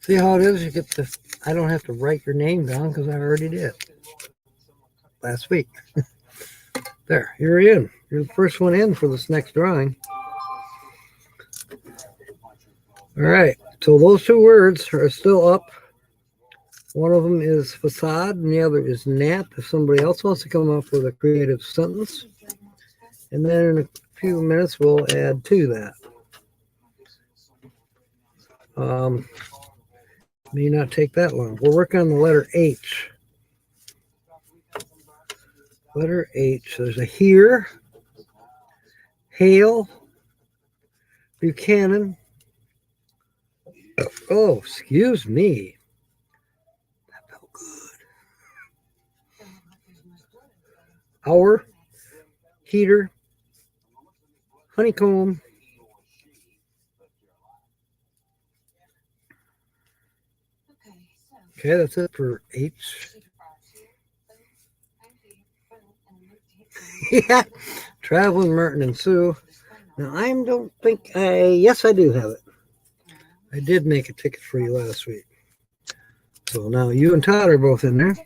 See how it is? You get to. I don't have to write your name down because I already did last week. There, you're in. You're the first one in for this next drawing. All right. So those two words are still up. One of them is facade, and the other is nap. If somebody else wants to come up with a creative sentence, and then in a few minutes we'll add to that. May not take that long. We're working on the letter H. Letter H. There's a here, Hale, Buchanan. Oh, excuse me. That felt good. Hour, heater, honeycomb. Okay, that's it for H. Yeah, Traveling Merton and Sue. Now, I don't think yes, I do have it. I did make a ticket for you last week. So now you and Todd are both in there.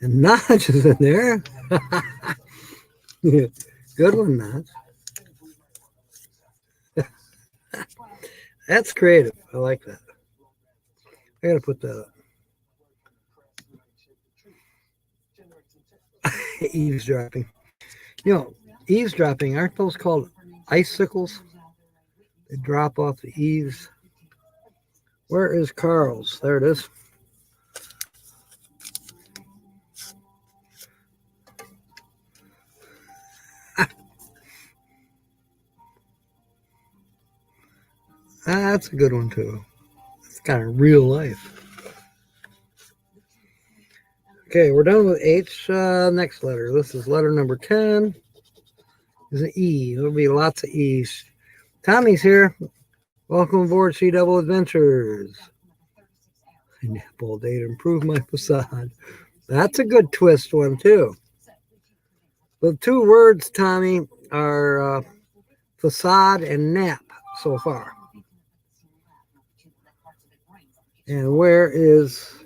And Notch is in there. Good one, Notch. That's creative. I like that. I gotta put that up. Eavesdropping. You know, eavesdropping, aren't those called icicles? They drop off the eaves. Where is Carl's? There it is. That's a good one too. It's kind of real life. Okay, we're done with H. Next letter. This is letter number 10. Is an E. There'll be lots of E's. Tommy's here. Welcome aboard Sea Double Adventures. I nap all day to improve my facade. That's a good twist one too. The two words, Tommy, are facade and nap so far. And where is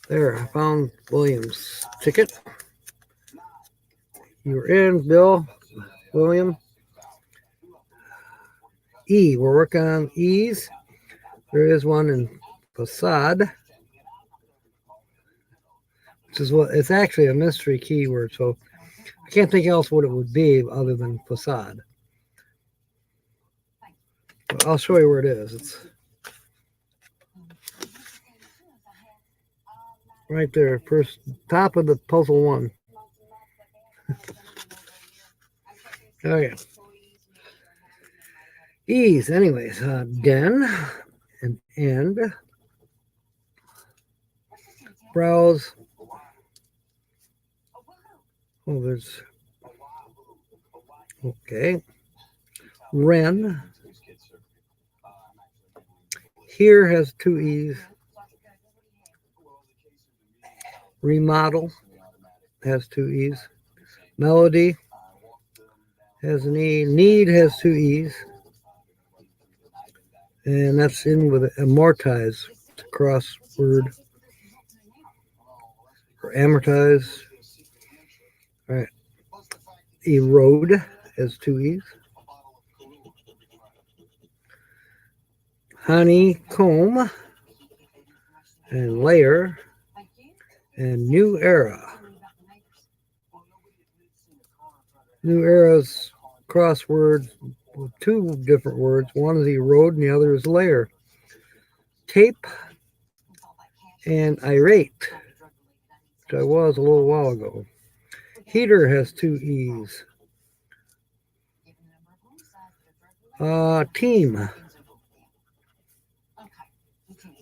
There, I found William's ticket. You're in, Bill, William. E, we're working on E's. There is one in facade, which is what it's actually a mystery keyword, so I can't think else what it would be other than facade. But I'll show you where it is. It's right there, first top of the puzzle one. Okay. E's, anyways. Den and end. Browse. Oh, there's. Okay. Ren. Here has two E's. Remodel has two E's. Melody has an E. Need has two E's. And that's in with amortize. It's a crossword. Or amortize. All right. Erode has two E's. Honeycomb and layer and new era. New era's crossword with two different words. One is erode and the other is layer. Tape and irate, which I was a little while ago. Heater has two E's. Team.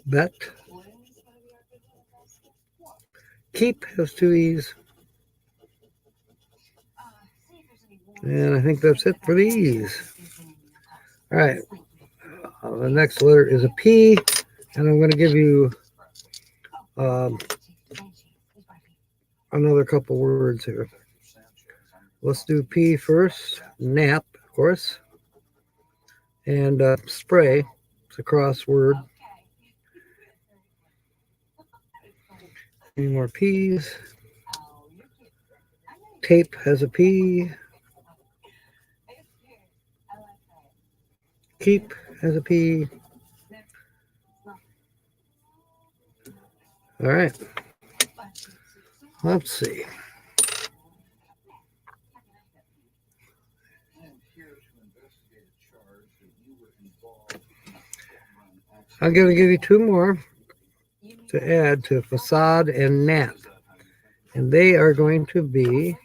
Bet. Keep has two E's. And I think that's it for these. All right. The next letter is a P, and I'm going to give you another couple words here. Let's do P first. Nap, of course. And spray. It's a crossword. Any more P's? Tape has a P. Keep has a P. All right. Let's see. I'm going to give you two more to add to facade and nap. And they are going to be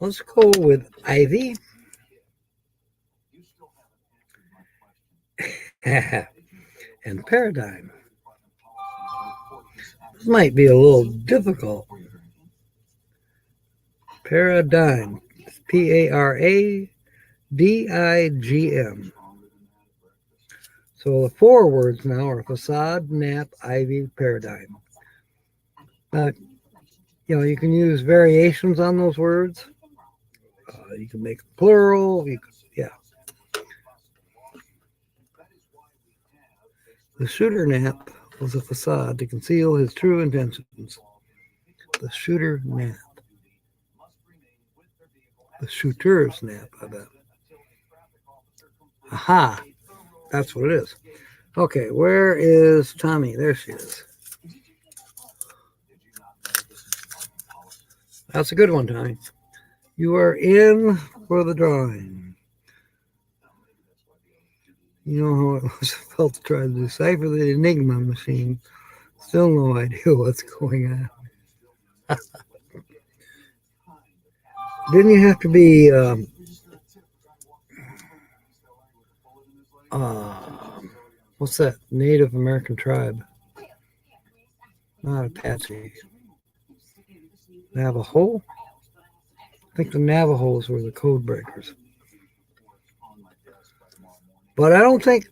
let's go with Ivy. And paradigm. This might be a little difficult. Paradigm. P-A-R-A-D-I-G-M. So the four words now are facade, nap, ivy, paradigm. You can use variations on those words. You can make them plural. The shooter nap was a facade to conceal his true intentions. The shooter nap. The shooter's nap, I bet. Aha! That's what it is. Okay, where is Tommy? There she is. That's a good one, Tommy. You are in for the drawing. You know how it was felt to try to decipher the Enigma machine. Still no idea what's going on. Didn't you have to be what's that Native American tribe? Not Apache. Navajo? I think the Navajos were the code breakers. But I don't think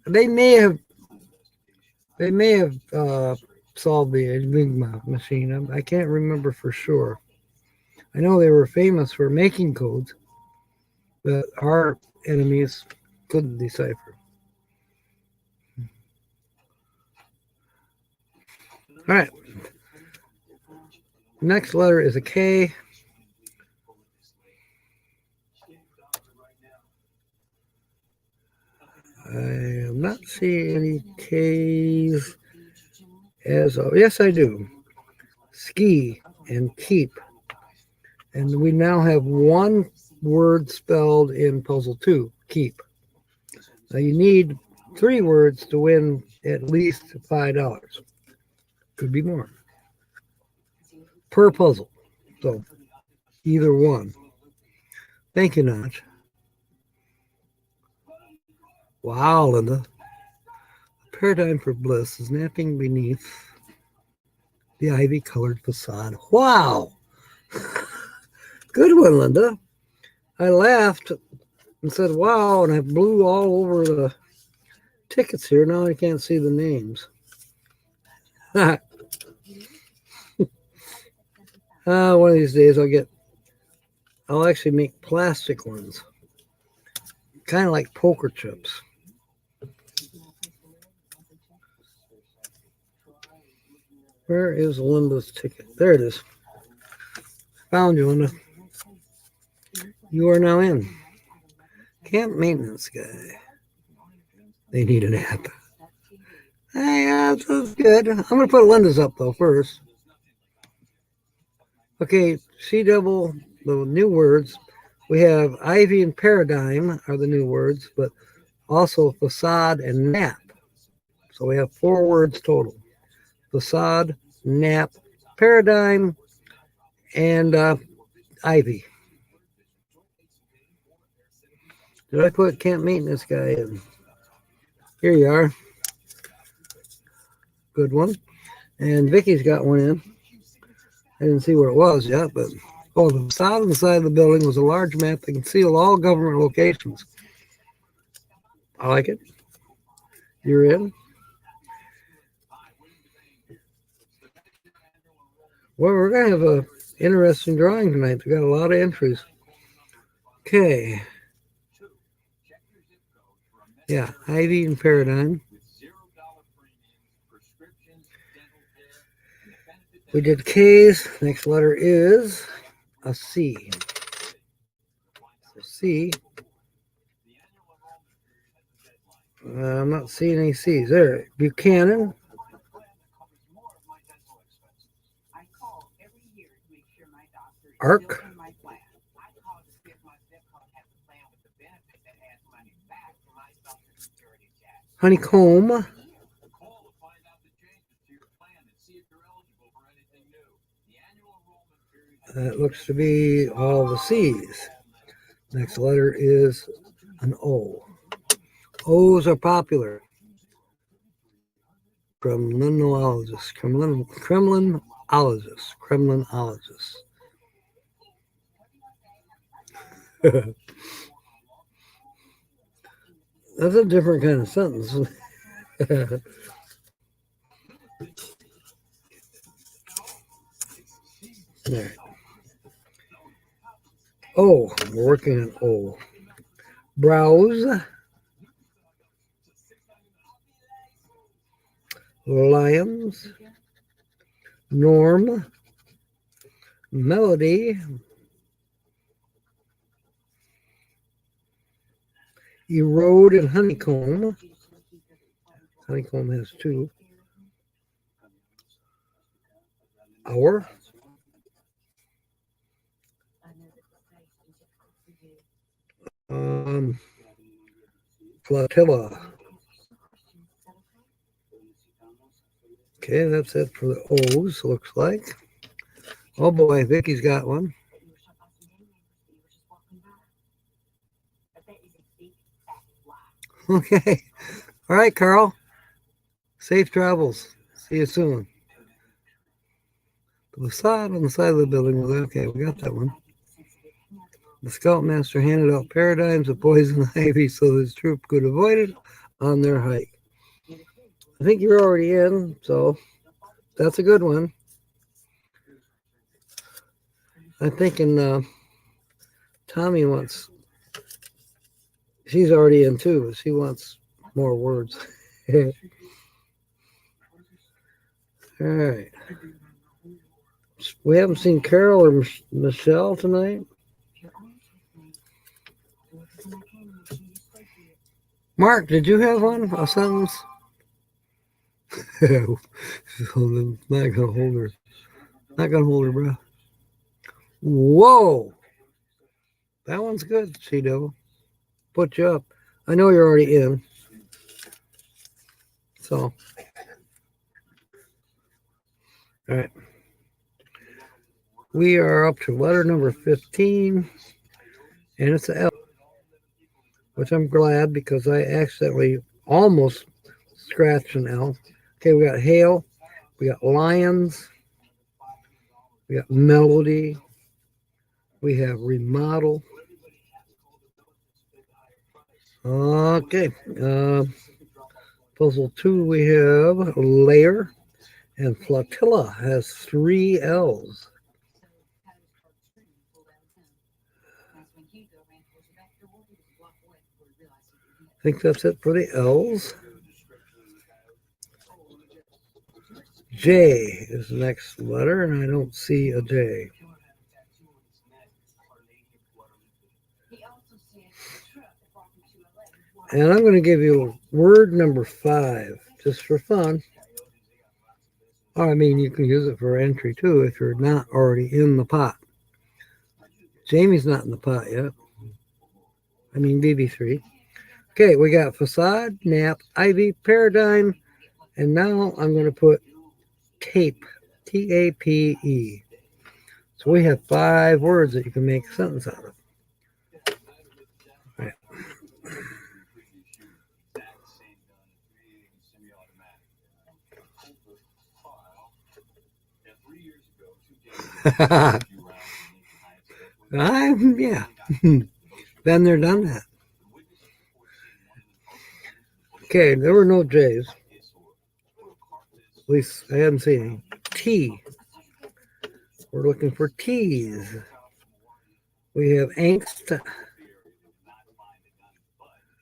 they may have solve the Enigma machine. I can't remember for sure. I know they were famous for making codes that our enemies couldn't decipher. All right. Next letter is a K. I am not seeing any K's as of. Yes, I do. Ski and keep. And we now have one word spelled in puzzle 2, keep. Now you need 3 words to win at least $5. Could be more. Per puzzle. So either one. Thank you, Notch. Wow, Linda. The paradigm for bliss is napping beneath the ivy-colored facade. Wow! Good one, Linda. I laughed and said, wow, and I blew all over the tickets here. Now I can't see the names. One of these days I'll actually make plastic ones. Kind of like poker chips. Where is Linda's ticket? There it is. Found you, Linda. You are now in. Camp maintenance guy. They need an app. Hey, that's good. I'm going to put Linda's up, though, first. Okay, C-double, the new words. We have ivy and paradigm are the new words, but also facade and nap. So we have 4 words total. Facade, nap, paradigm, and ivy. Did I put camp maintenance guy in? Here you are. Good one. And Vicky's got one in. I didn't see where it was yet, but the facade on the side of the building was a large map that concealed all government locations. I like it. You're in. Well, we're going to have an interesting drawing tonight. We got a lot of entries. Okay. Yeah, ivy and paradigm. We did K's. Next letter is a C. So C. I'm not seeing any C's. There. Buchanan. Arc. Honeycomb. That looks to be all the C's. Next letter is an O. O's are popular. Kremlinologist. Kremlinologist. That's a different kind of sentence. There. Oh, we're working on O. Browse. Lions. Norm. Melody. Erode and honeycomb. Honeycomb has 2. Hour. Flotilla. Okay, that's it for the O's, looks like. Oh boy, Vicky's got one. Okay. All right, Carl. Safe travels. See you soon. The facade on the side of the building was okay. We got that one. The scoutmaster handed out paradigms of poison ivy so his troop could avoid it on their hike. I think you're already in, so That's a good one. I'm thinking Tommy wants, she's already in too. She wants more words. All right. We haven't seen Carol or Michelle tonight. Mark, did you have one? A sentence? I'm not gonna hold her. Not gonna hold her breath. Whoa! That one's good, Cheeto. Put you up. I know you're already in. So, all right. We are up to letter number 15, and it's an L, which I'm glad because I accidentally almost scratched an L. Okay, we got hail, we got lions, we got melody, we have remodel. Okay, puzzle 2 we have layer, and flotilla has 3 L's. I think that's it for the L's. J is the next letter, and I don't see a J. And I'm going to give you word number 5, just for fun. I mean, you can use it for entry too if you're not already in the pot. Jamie's not in the pot yet. I mean, BB3. Okay, we got facade, nap, ivy, paradigm, and now I'm going to put tape, T-A-P-E. So we have 5 words that you can make a sentence out of. All right. Yeah. Been there, done that. Okay, there were no J's. At least I hadn't seen any. T. We're looking for T's. We have angst.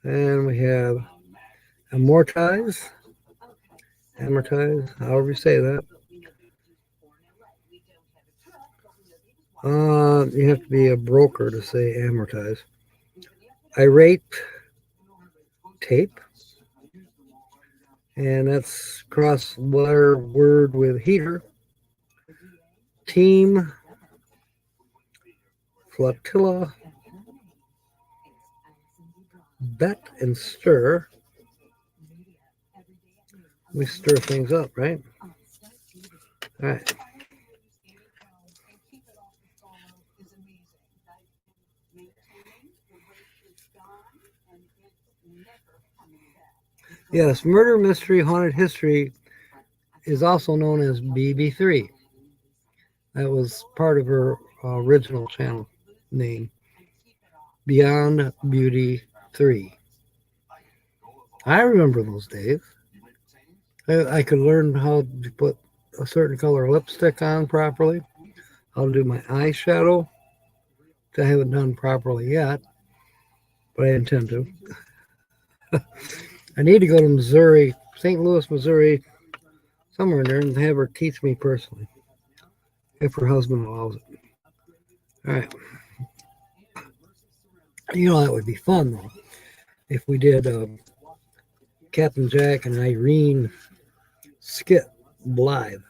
And we have amortize. Amortize, however you say that. You have to be a broker to say amortize. Irate, tape. And that's cross letter word with heater. Team, flotilla, bet and stir. We stir things up, right? All right. Yes, murder, mystery, haunted history is also known as BB3. That was part of her original channel name, Beyond Beauty 3. I remember those days. I could learn how to put a certain color lipstick on properly, how to do my eyeshadow, which I haven't done properly yet, but I intend to. I need to go to Missouri, St. Louis, Missouri, somewhere in there, and have her teach me personally, if her husband allows it. All right. You know, that would be fun, though, if we did Captain Jack and Irene skit live.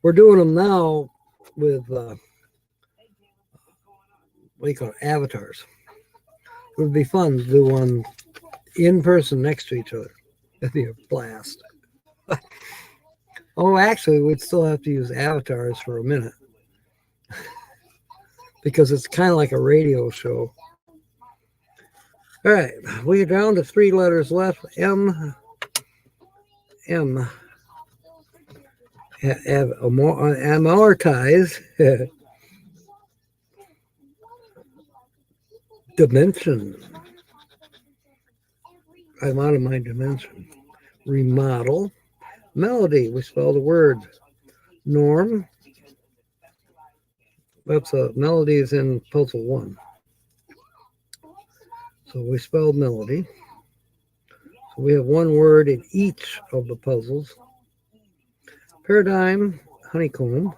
We're doing them now with, what do you call it, avatars. It would be fun to do one in person next to each other. That'd be a blast. Oh, actually, we'd still have to use avatars for a minute because it's kind of like a radio show. All right, we're down to 3 letters left. M. Amortize. Dimension. I'm out of my dimension. Remodel. Melody. We spell the word Norm. That's melody is in puzzle 1. So we spelled melody. So we have one word in each of the puzzles. Paradigm, honeycomb.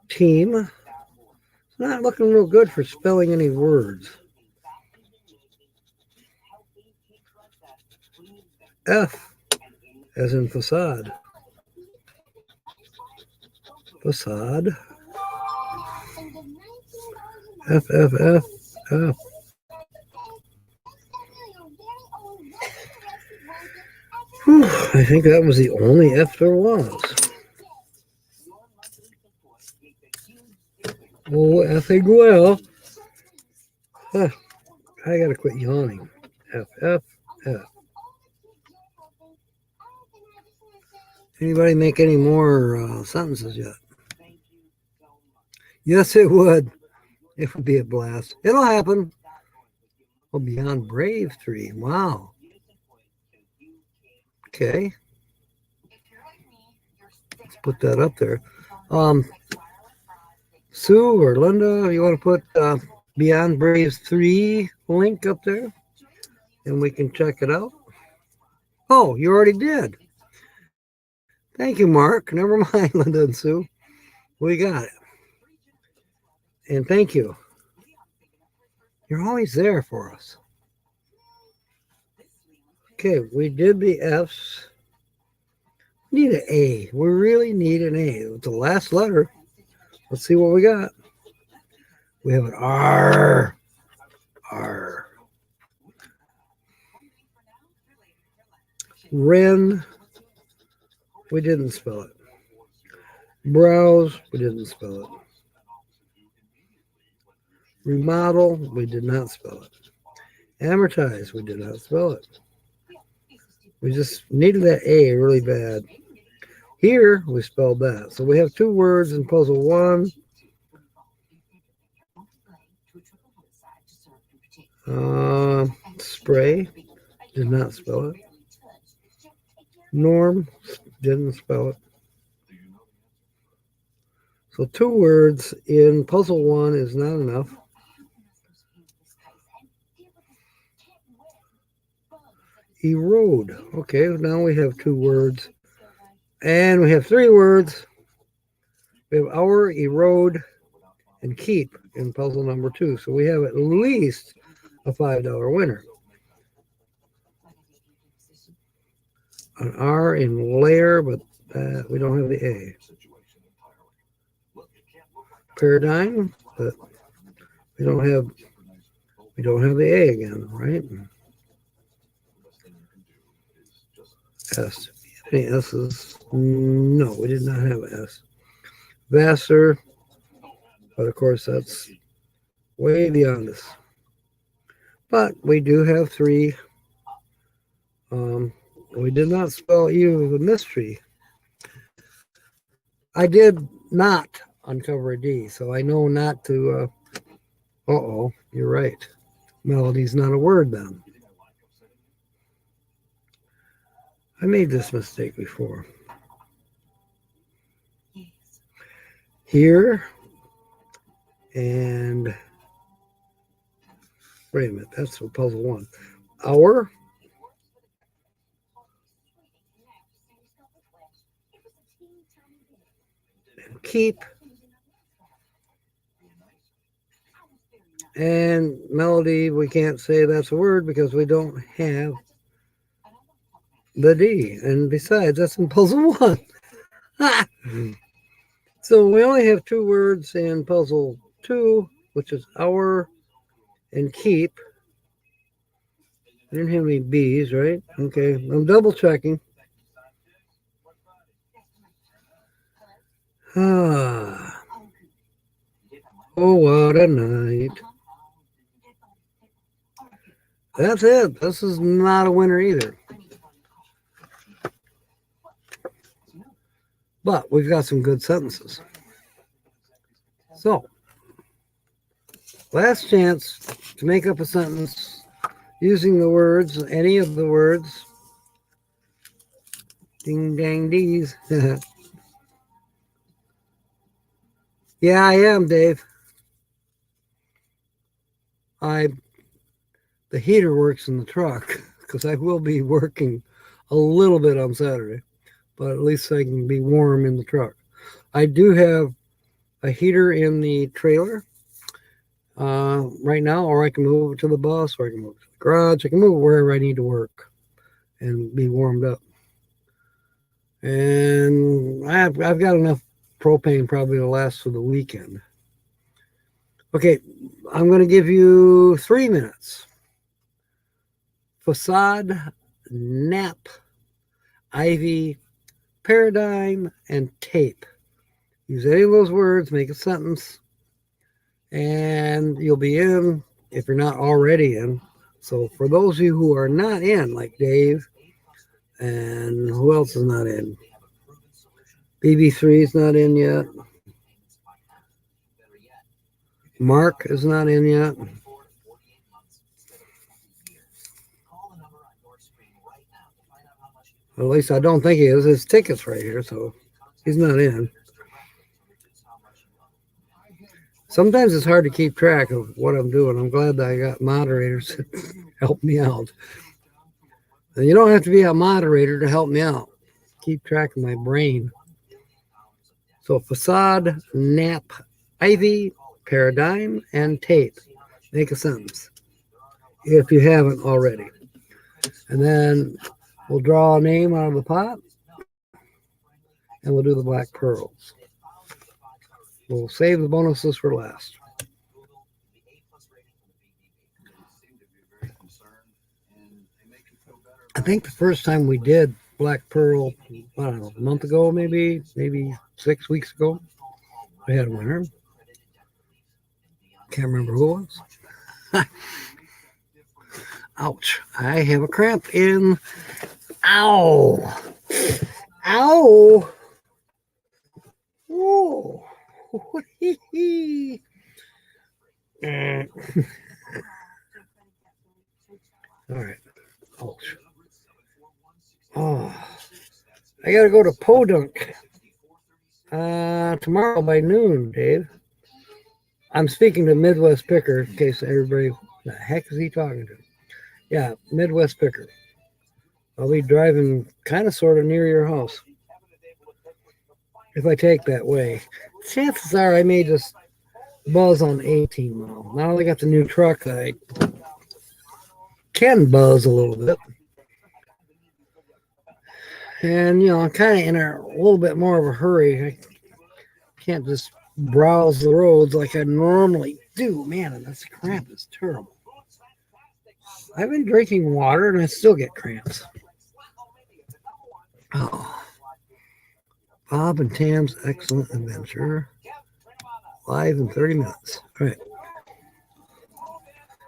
Team. It's not looking real good for spelling any words. F, as in facade. Facade. F, F, F, F. Whew, I think that was the only F there was. Oh, effing well. Huh, I gotta quit yawning. F, F, F. Anybody make any more sentences yet? Yes, it would. It would be a blast. It'll happen. Oh, Beyond Brave 3. Wow. Okay. Let's put that up there. Sue or Linda, you want to put Beyond Brave 3 link up there? And we can check it out. Oh, you already did. Thank you, Mark. Never mind, Linda and Sue. We got it. And thank you. You're always there for us. Okay, we did the F's. We need an A. We really need an A. It's the last letter. Let's see what we got. We have an R. R. Ren. We didn't spell it. Browse. We didn't spell it. Remodel. We did not spell it. Amortize. We did not spell it. We just needed that A really bad. Here, we spelled that. So we have 2 words in puzzle 1. Spray. Did not spell it. Norm. Didn't spell it. So 2 words in puzzle 1 is not enough. Erode. Okay, now we have 2 words. And we have 3 words. We have our, erode, and keep in puzzle number 2. So we have at least a $5 winner. An R in layer, but we don't have the A. Paradigm, but we don't have the A again, right? S. Any S's? No, we did not have an S. Vassar, but of course that's way beyond us. But we do have 3. We did not spell Eve of a mystery. I did not uncover a D, so I know not to. Uh-oh, you're right. Melody's not a word then. I made this mistake before. Here and wait a minute, that's for puzzle 1. Our and keep and melody. We can't say that's a word because we don't have the D, and besides, that's in puzzle 1. So we only have 2 words in puzzle 2, which is our and keep. I didn't have any B's, right? Okay, I'm double checking. Ah. Oh, what a night. That's it. This is not a winner either. But we've got some good sentences. So, last chance to make up a sentence using the words, any of the words. Ding dang dees. Yeah, I am, Dave. The heater works in the truck because I will be working a little bit on Saturday, but at least I can be warm in the truck. I do have a heater in the trailer right now, or I can move it to the bus, or I can move it to the garage. I can move it wherever I need to work and be warmed up. And I've got enough propane probably to last for the weekend. Okay, I'm going to give you 3 minutes. Facade, nap, ivy, paradigm, and tape. Use any of those words, make a sentence, and you'll be in if you're not already in. So for those of you who are not in, like Dave, and who else is not in? BB3 is not in yet. Mark is not in yet. Well, at least I don't think he is. His ticket's right here, so he's not in. Sometimes it's hard to keep track of what I'm doing. I'm glad that I got moderators to help me out. And you don't have to be a moderator to help me out. Keep track of my brain. So facade, nap, ivy, paradigm, and tape. Make a sentence if you haven't already. And then we'll draw a name out of the pot and we'll do the black pearls. We'll save the bonuses for last. I think the first time we did black pearl, I don't know, a month ago, maybe 6 weeks ago, we had a winner. Can't remember who it was. Ouch. I have a cramp in. Ow. Ow. Whoa. All right. Ouch. Oh. I got to go to Podunk tomorrow by noon, Dave. I'm speaking to Midwest Picker in case everybody, the heck is he talking to? Yeah, Midwest Picker. I'll be driving kind of sort of near your house. If I take that way. Chances are I may just buzz on 18 mile. Now that I got the new truck, I can buzz a little bit. And, I'm kind of in a little bit more of a hurry. I can't just browse the roads like I normally do. Man, this cramp is terrible. I've been drinking water and I still get cramps. Oh. Bob and Tam's Excellent Adventure. Live in 30 minutes. All right.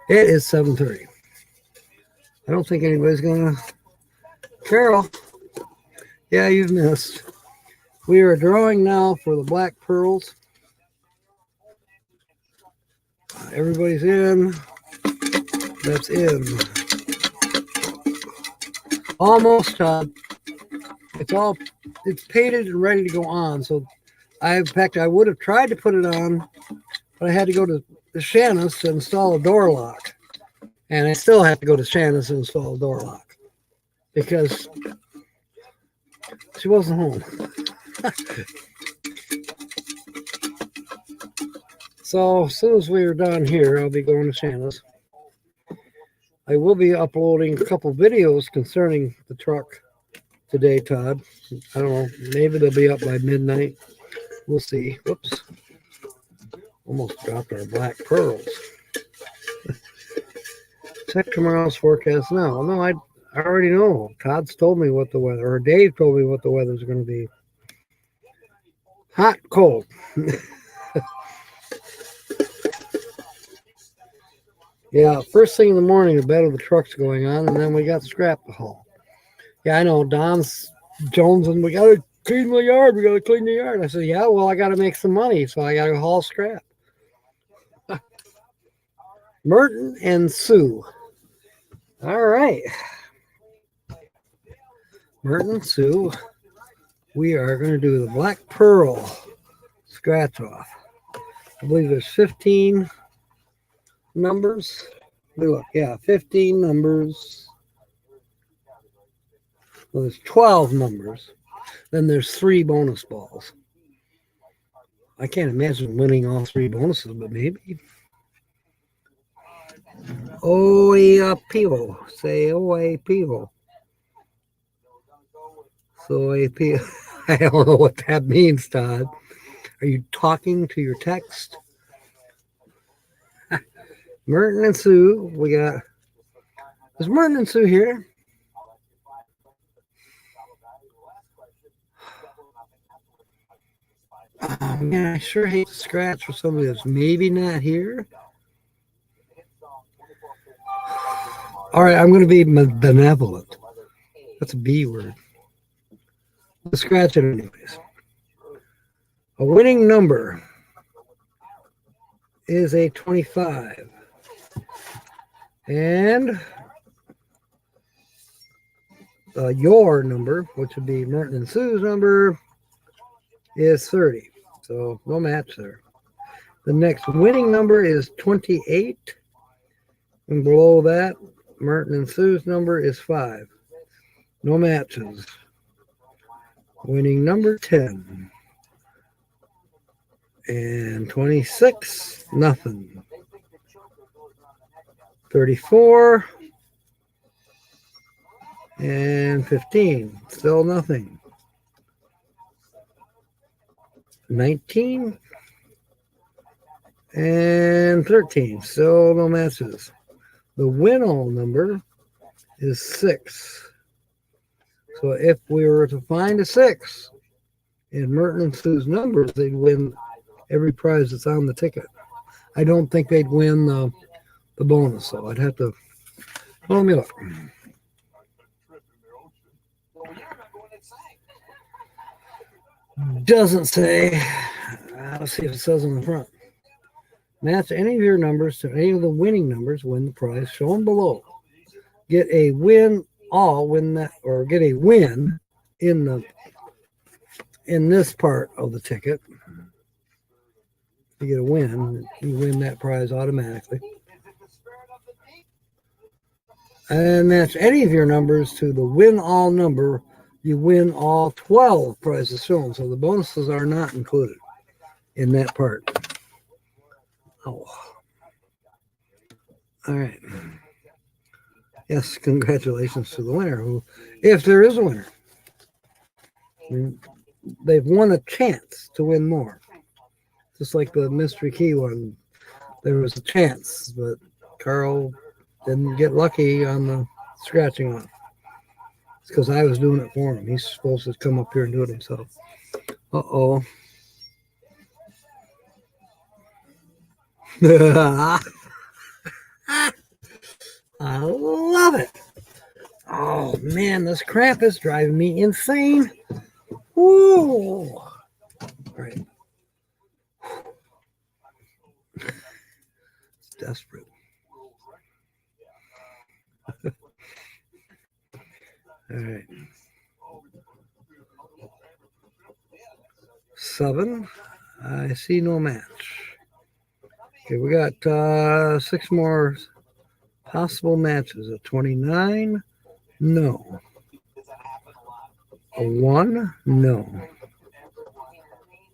It is 7:30. I don't think anybody's going to... Carol. Yeah, you've missed. We are drawing now for the black pearls. Everybody's in. That's in. Almost. It's painted and ready to go on. So, in fact, I would have tried to put it on, but I had to go to the Shanna's to install a door lock. And I still have to go to Shanna's to install a door lock because she wasn't home. So as soon as we are done here, I'll be going to Shanna's. I will be uploading a couple videos concerning the truck today, Todd. I don't know. Maybe they'll be up by midnight. We'll see. Whoops. Almost dropped our black pearls. Check tomorrow's forecast now. No, I already know. Todd's told me what the weather, or Dave told me what the weather's going to be. Hot, cold. Yeah, first thing in the morning, the bed of the truck's going on, and then we got scrap to haul. Yeah, I know. Don's jonesing, we got to clean the yard. We got to clean the yard. I said, yeah, well, I got to make some money, so I got to haul scrap. Merton and Sue. All right. Merton and Sue, we are going to do the Black Pearl scratch off. I believe there's 15 numbers. Look, yeah, 15 numbers. Well, there's 12 numbers. Then there's 3 bonus balls. I can't imagine winning all 3 bonuses, but maybe. Oapio. Say Oapio. So AP, I don't know what that means, Todd. Are you talking to your text? Merton and Sue, we got. Is Merton and Sue here? Oh, man, I sure hate to scratch for somebody that's maybe not here. All right, I'm going to be benevolent. That's a B word. Let's scratch it anyways. A winning number is a 25. And your number, which would be Merton and Sue's number, is 30. So no match there. The next winning number is 28. And below that, Merton and Sue's number is 5. No matches. Winning number 10. And 26, nothing. 34 and 15, still nothing. 19 and 13, still no matches. The win-all number is 6. So if we were to find a 6 in Merton and Sue's numbers, they'd win every prize that's on the ticket. I don't think they'd win the bonus, so I'd have to. Well, let me look. Doesn't say. Let's see if it says on the front. Match any of your numbers to any of the winning numbers, win the prize shown below. Get a win all, win that, or get a win in this part of the ticket. You get a win, you win that prize automatically. And match any of your numbers to the win all number, you win all 12 prizes shown. So the bonuses are not included in that part. Oh. All right. Yes, congratulations to the winner, who, if there is a winner, they've won a chance to win more. Just like the mystery key one, there was a chance, but Carl didn't get lucky on the scratching off. It's because I was doing it for him. He's supposed to come up here and do it himself. Uh-oh. I love it. Oh, man, this crap is driving me insane. Woo. All right. It's desperate. All right. 7. I see no match. Okay, we got 6 more possible matches. A 29, no. A 1, no.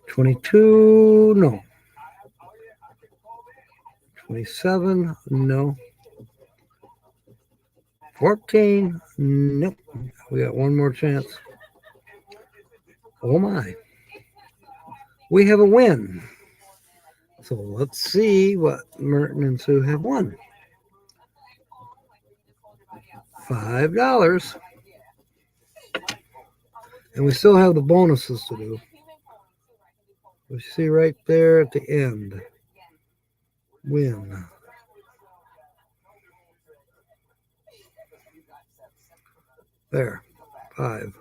22, no. 27, no. 14, nope. We got one more chance. Oh my. We have a win. So let's see what Merton and Sue have won. $5. And we still have the bonuses to do. We see right there at the end. Win. There. 5.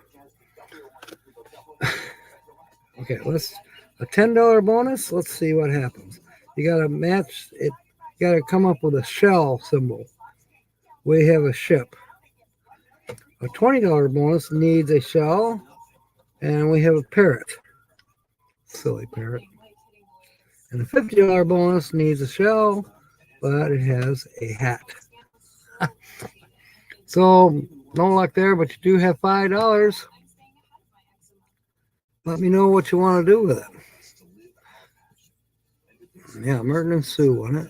Okay, let's a $10 bonus. Let's see what happens. You gotta match it, you gotta come up with a shell symbol. We have a ship. A $20 bonus needs a shell, and we have a parrot. Silly parrot. And a $50 bonus needs a shell, but it has a hat. So, no luck there, but you do have $5. Let me know what you want to do with it. Yeah, Merton and Sue won it.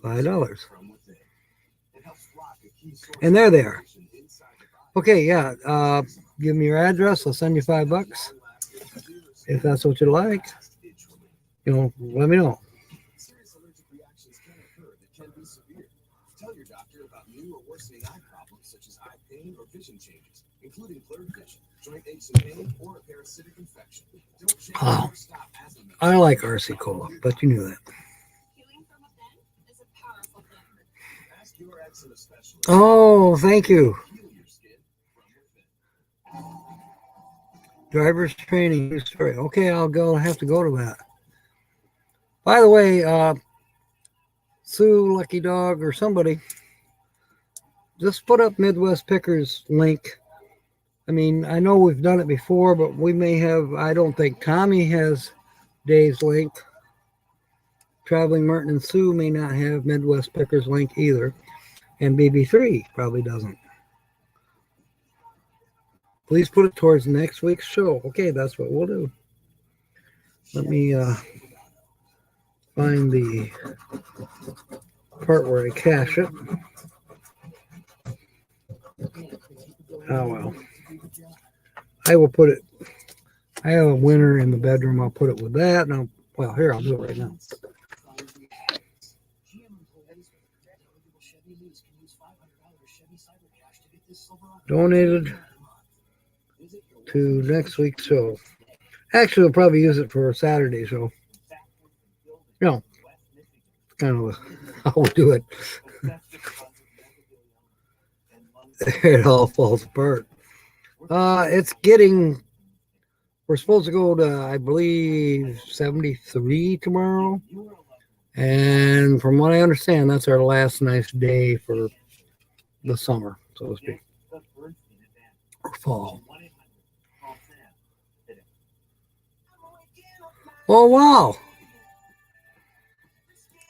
$5. And there they are. Okay, yeah. Give me your address. I'll send you $5 if that's what you like. Let me know. Serious allergic reactions can occur that can be severe. Tell your doctor about new or worsening eye problems such as eye pain or vision changes, including blurred vision, joint aches and pain, or a parasitic infection. Don't change or stop asthma. I like RC Cola, but you knew that. Healing from within is a powerful thing. Ask your eczema specialist. Oh, thank you. Heal your skin from within. Driver's training new story. Okay, I'll have to go to that. By the way, Sue, Lucky Dog, or somebody, just put up Midwest Pickers link. I mean, I know we've done it before, but we may have, I don't think Tommy has Day's link. Traveling Merton and Sue may not have Midwest Pickers link either. And BB3 probably doesn't. Please put it towards next week's show. Okay, that's what we'll do. Let me find the part where I cache it. Oh, well. I will put it. I have a winner in the bedroom. I'll put it with that. And well, here, I'll do it right now. Donated to next week's show. Actually, we'll probably use it for a Saturday show. Kind of how we do it. It all falls apart. It's getting. We're supposed to go to, I believe, 73 tomorrow. And from what I understand, that's our last nice day for the summer, so to speak. Or fall. Oh, wow.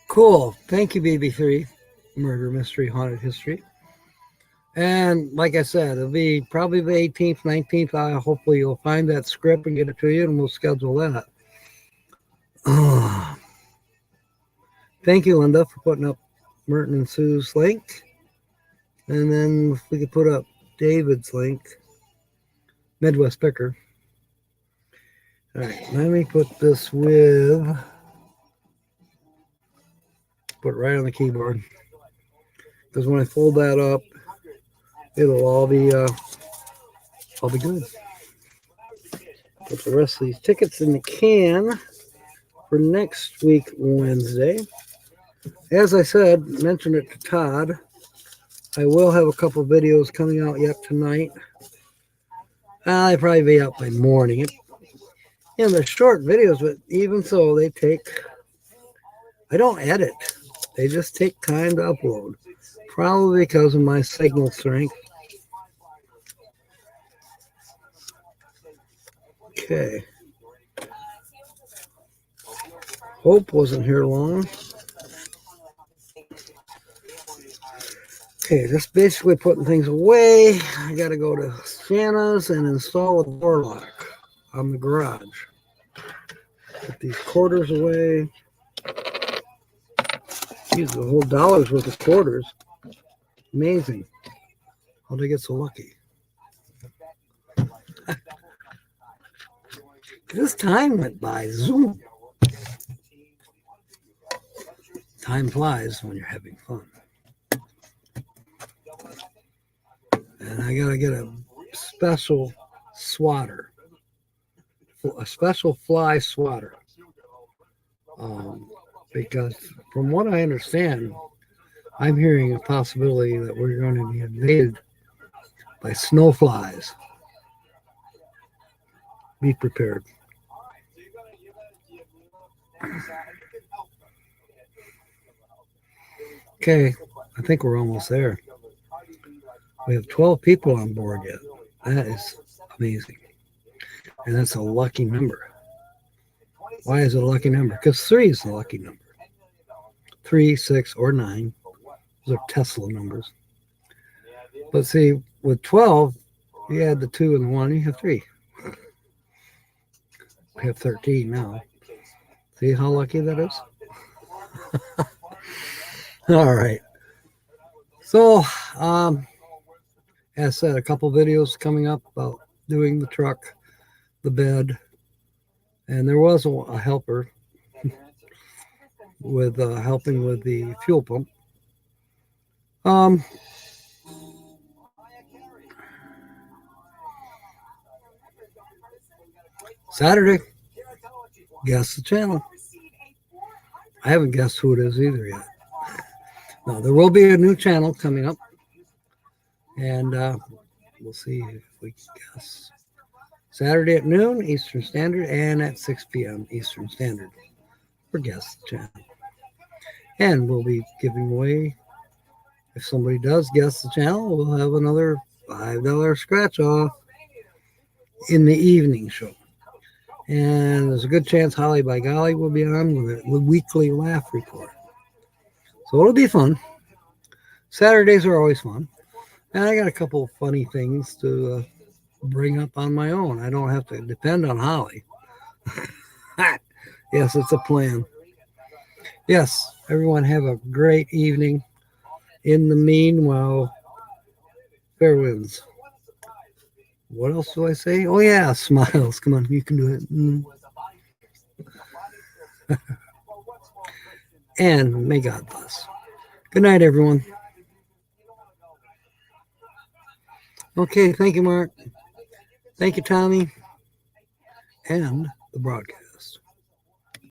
Cool. Thank you, BB3. Murder Mystery Haunted History. And like I said, it'll be probably the 18th, 19th. Hopefully you'll find that script and get it to you, and we'll schedule that. Thank you, Linda, for putting up Merton and Sue's link. And then if we could put up David's link, Midwest Picker. All right, let me put this with, put it right on the keyboard. Because when I fold that up, it'll all be good. Put the rest of these tickets in the can for next week, Wednesday. As I said, mentioned it to Todd, I will have a couple videos coming out yet tonight. I'll probably be out by morning. They're short videos, but even so, they take, I don't edit. They just take time to upload. Probably because of my signal strength. Okay. Hope wasn't here long. Okay, just basically putting things away. I got to go to Shanna's and install a door lock on the garage. Put these quarters away. Geez, the whole dollar's worth of quarters. Amazing. How'd I get so lucky? This time went by. Zoom. Time flies when you're having fun. And I gotta get a special swatter. A special fly swatter. Because from what I understand, I'm hearing a possibility that we're going to be invaded by snow flies. Be prepared. Okay, I think we're almost there. We have 12 people on board yet. That is amazing. And that's a lucky number. Why is it a lucky number? Because 3 is the lucky number. 3, 6, or 9. Those are Tesla numbers. But see, with 12, you add the 2 and the 1, you have 3. We have 13 now. See how lucky that is? All right. So, as I said, a couple videos coming up about doing the truck, the bed, and there was a helper with helping with the fuel pump. Saturday, guess the channel. I haven't guessed who it is either yet. No, there will be a new channel coming up, and we'll see if we can guess. Saturday at noon Eastern Standard and at 6 p.m. Eastern Standard for Guess the Channel. And we'll be giving away, if somebody does guess the channel, we'll have another $5 scratch off in the evening show. And there's a good chance Holly by Golly will be on with a weekly laugh report. So it'll be fun. Saturdays are always fun. And I got a couple of funny things to bring up on my own. I don't have to depend on Holly. Yes, it's a plan. Yes, everyone have a great evening. In the meanwhile, fair winds. What else do I say? Oh, yeah, smiles. Come on, you can do it. And may God bless. Good night, everyone. Okay, thank you, Mark. Thank you, Tommy. And the broadcast.